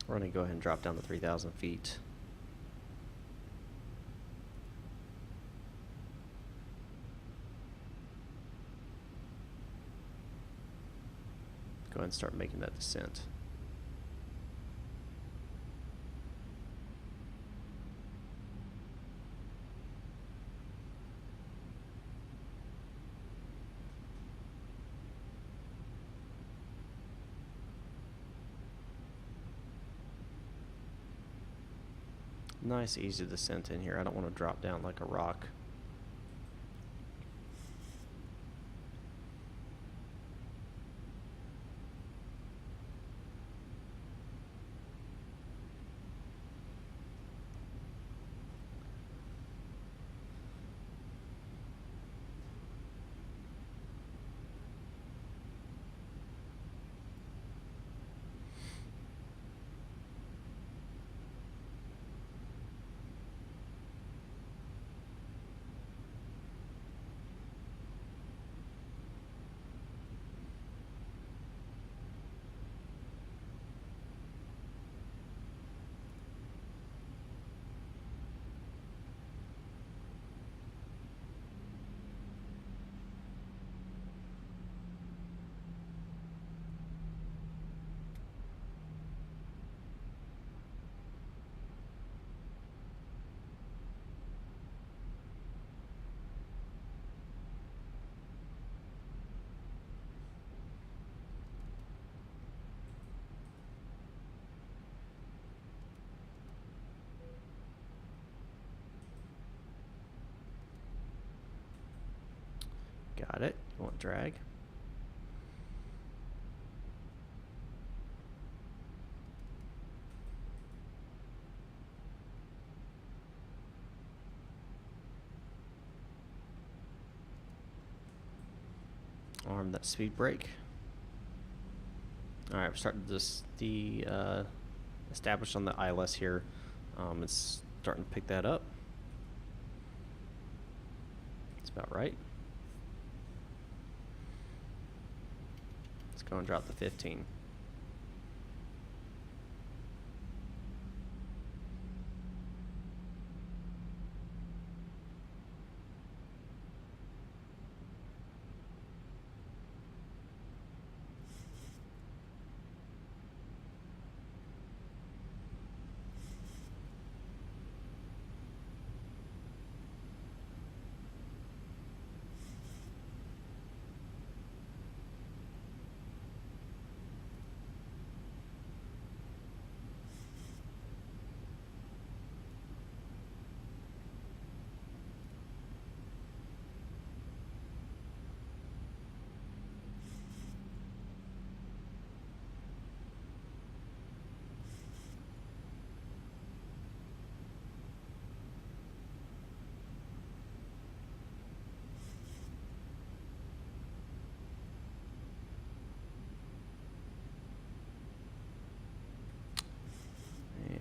We're going to go ahead and drop down to 3,000 feet. Go ahead and start making that descent. Nice easy descent in here. I don't want to drop down like a rock. Got it. You want drag? Arm that speed brake. All right, we're starting to establish on the ILS here. It's starting to pick that up. That's about right. Let's go and drop the 15.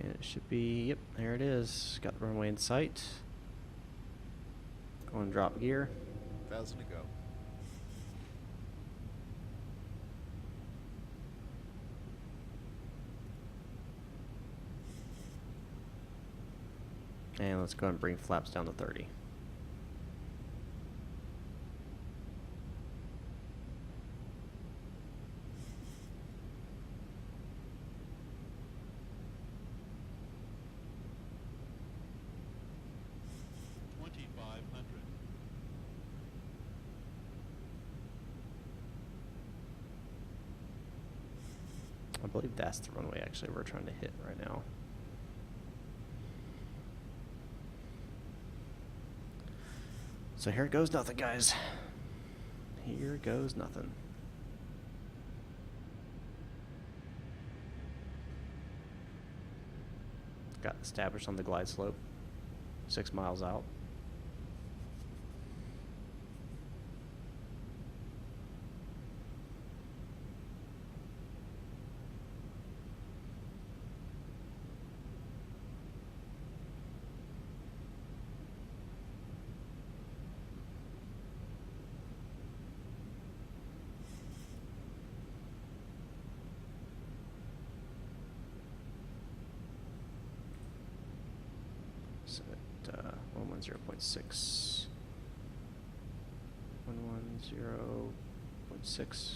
It should be, yep, there it is. Got the runway in sight. Go and drop gear. 1,000 to go. And let's go ahead and bring flaps down to 30. I believe that's the runway actually we're trying to hit right now. So here goes nothing, guys. Here goes nothing. Got established on the glide slope, 6 miles out. 110.6. 110.6.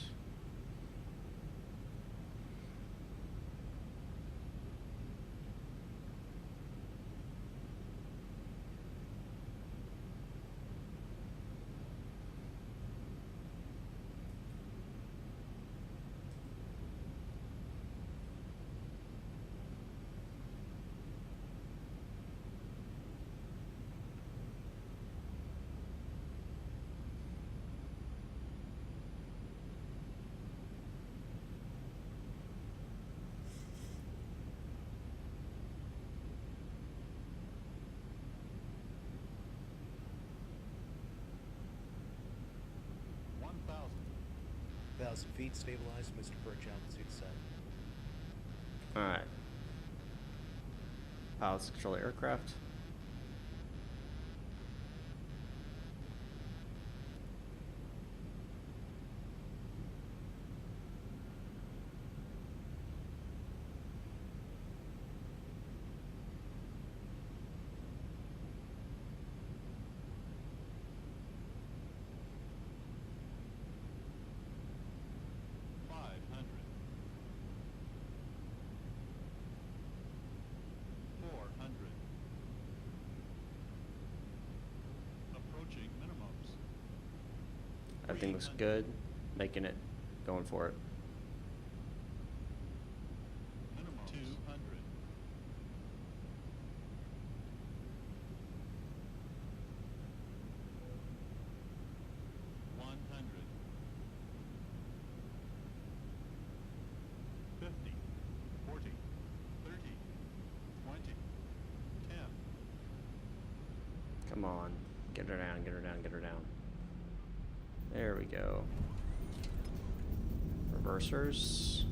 Feet stabilized, Mr. Birch, altitude set. Alright. Pilots control the aircraft. Everything looks good. Making it. Going for it. Minimum 200. 100. 50. 40. 30. 20. 10. Come on. Get her down, get her down, get her down. There we go. Reversers.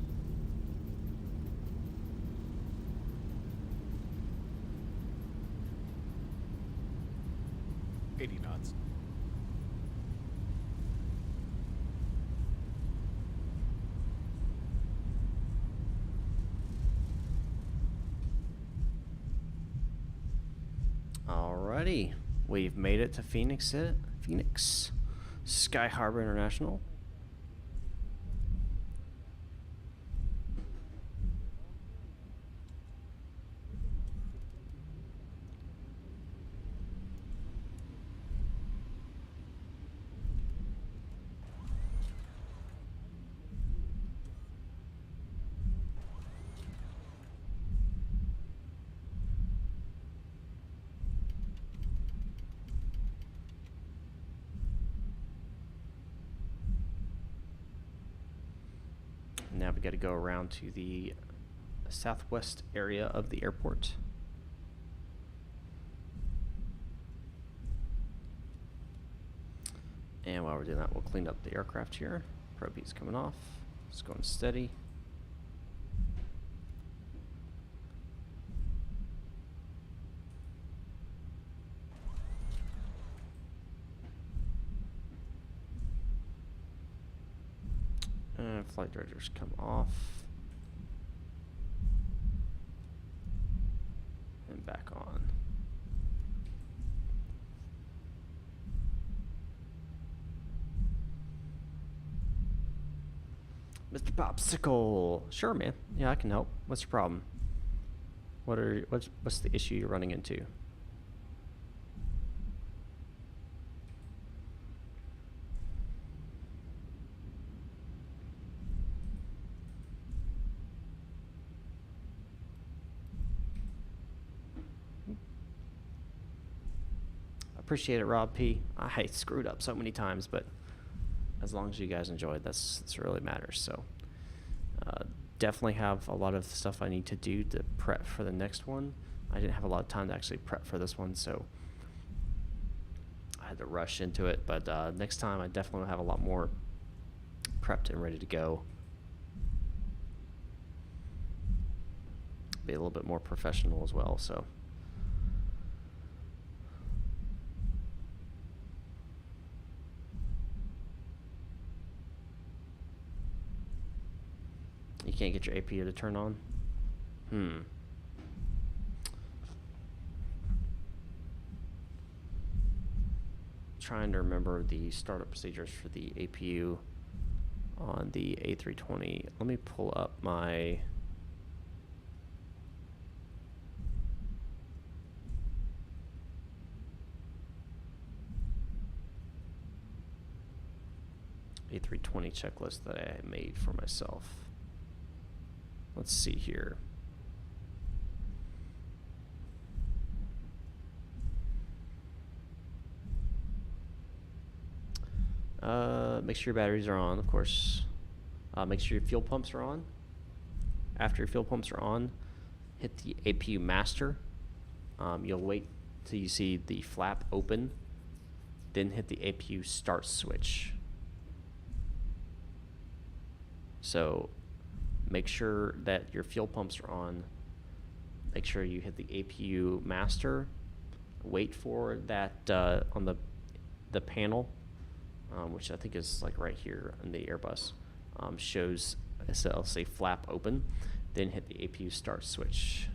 $80 knots. Alrighty. We've made it to Phoenix. Sky Harbor International. Now we got to go around to the southwest area of the airport. And while we're doing that, we'll clean up the aircraft here. Probe heat's coming off. It's going steady. Flight directors come off. And back on. Mr. Popsicle. Sure, man. Yeah, I can help. What's your problem? What's the issue you're running into? Appreciate it, Rob P. I screwed up so many times, but as long as you guys enjoyed, that's really matters. So definitely have a lot of stuff I need to do to prep for the next one. I didn't have a lot of time to actually prep for this one, so I had to rush into it. But next time I definitely will have a lot more prepped and ready to go. Be a little bit more professional as well, so. You can't get your APU to turn on? trying to remember the startup procedures for the APU on the A320. Let me pull up my A320 checklist that I made for myself. Let's see here. Make sure your batteries are on, of course. Make sure your fuel pumps are on. After your fuel pumps are on, hit the APU master. You'll wait till you see the flap open, then hit the APU start switch. So make sure that your fuel pumps are on. Make sure you hit the APU master. Wait for that on the panel, which I think is like right here in the Airbus, shows, so I'll say flap open, then hit the APU start switch.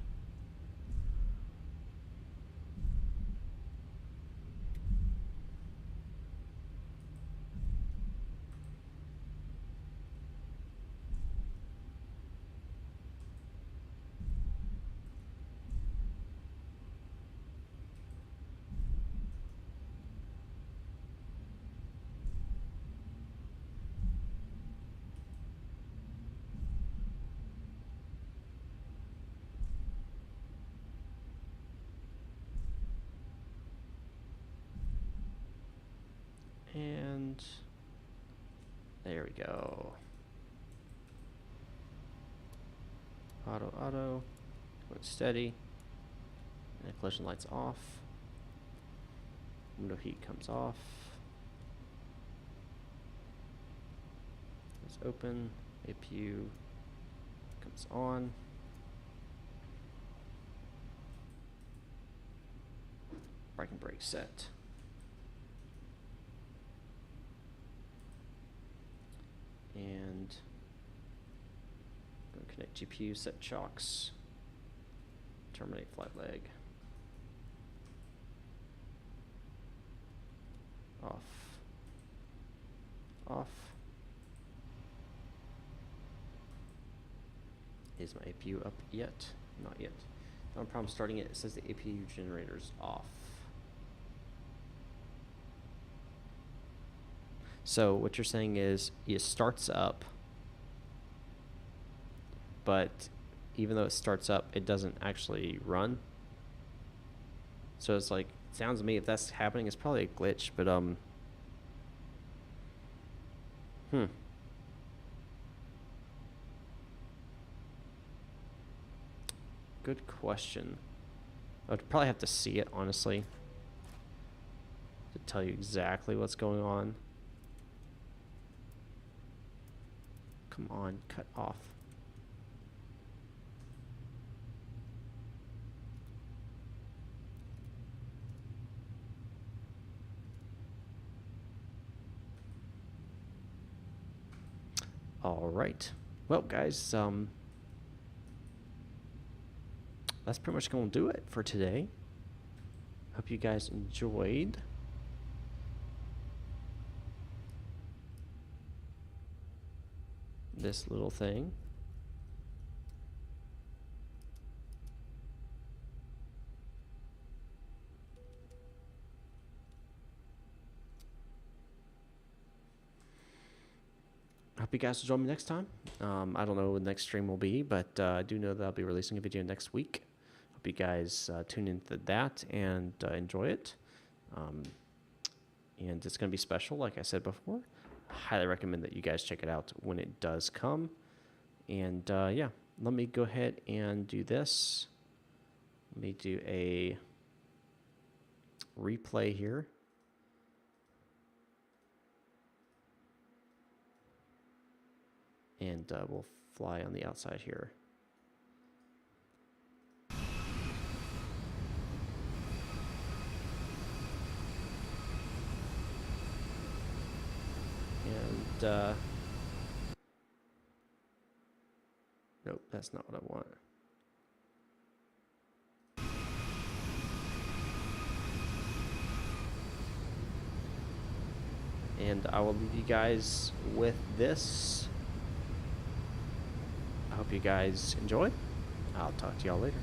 And there we go. Auto, going steady. And the collision light's off. Window heat comes off. It's open. APU comes on. Brake and brake set. And go connect GPU, set shocks, terminate flight leg, off, off. Is my APU up yet? Not yet. No problem starting it. It says the APU generator's off. So what you're saying is it starts up, but even though it starts up, it doesn't actually run. So it's like, it sounds to me, if that's happening, it's probably a glitch, but Good question. I would probably have to see it, honestly, to tell you exactly what's going on. Come on, cut off. All right. Well, guys, that's pretty much going to do it for today. Hope you guys enjoyed. This little thing. I hope you guys will join me next time. I don't know what the next stream will be, but I do know that I'll be releasing a video next week. Hope you guys tune into that and enjoy it. And it's going to be special, like I said before. Highly recommend that you guys check it out when it does come. And yeah, let me go ahead and do this. Let me do a replay here. And we'll fly on the outside here. And nope, that's not what I want. and I will leave you guys with this. I hope you guys enjoy. I'll talk to y'all later.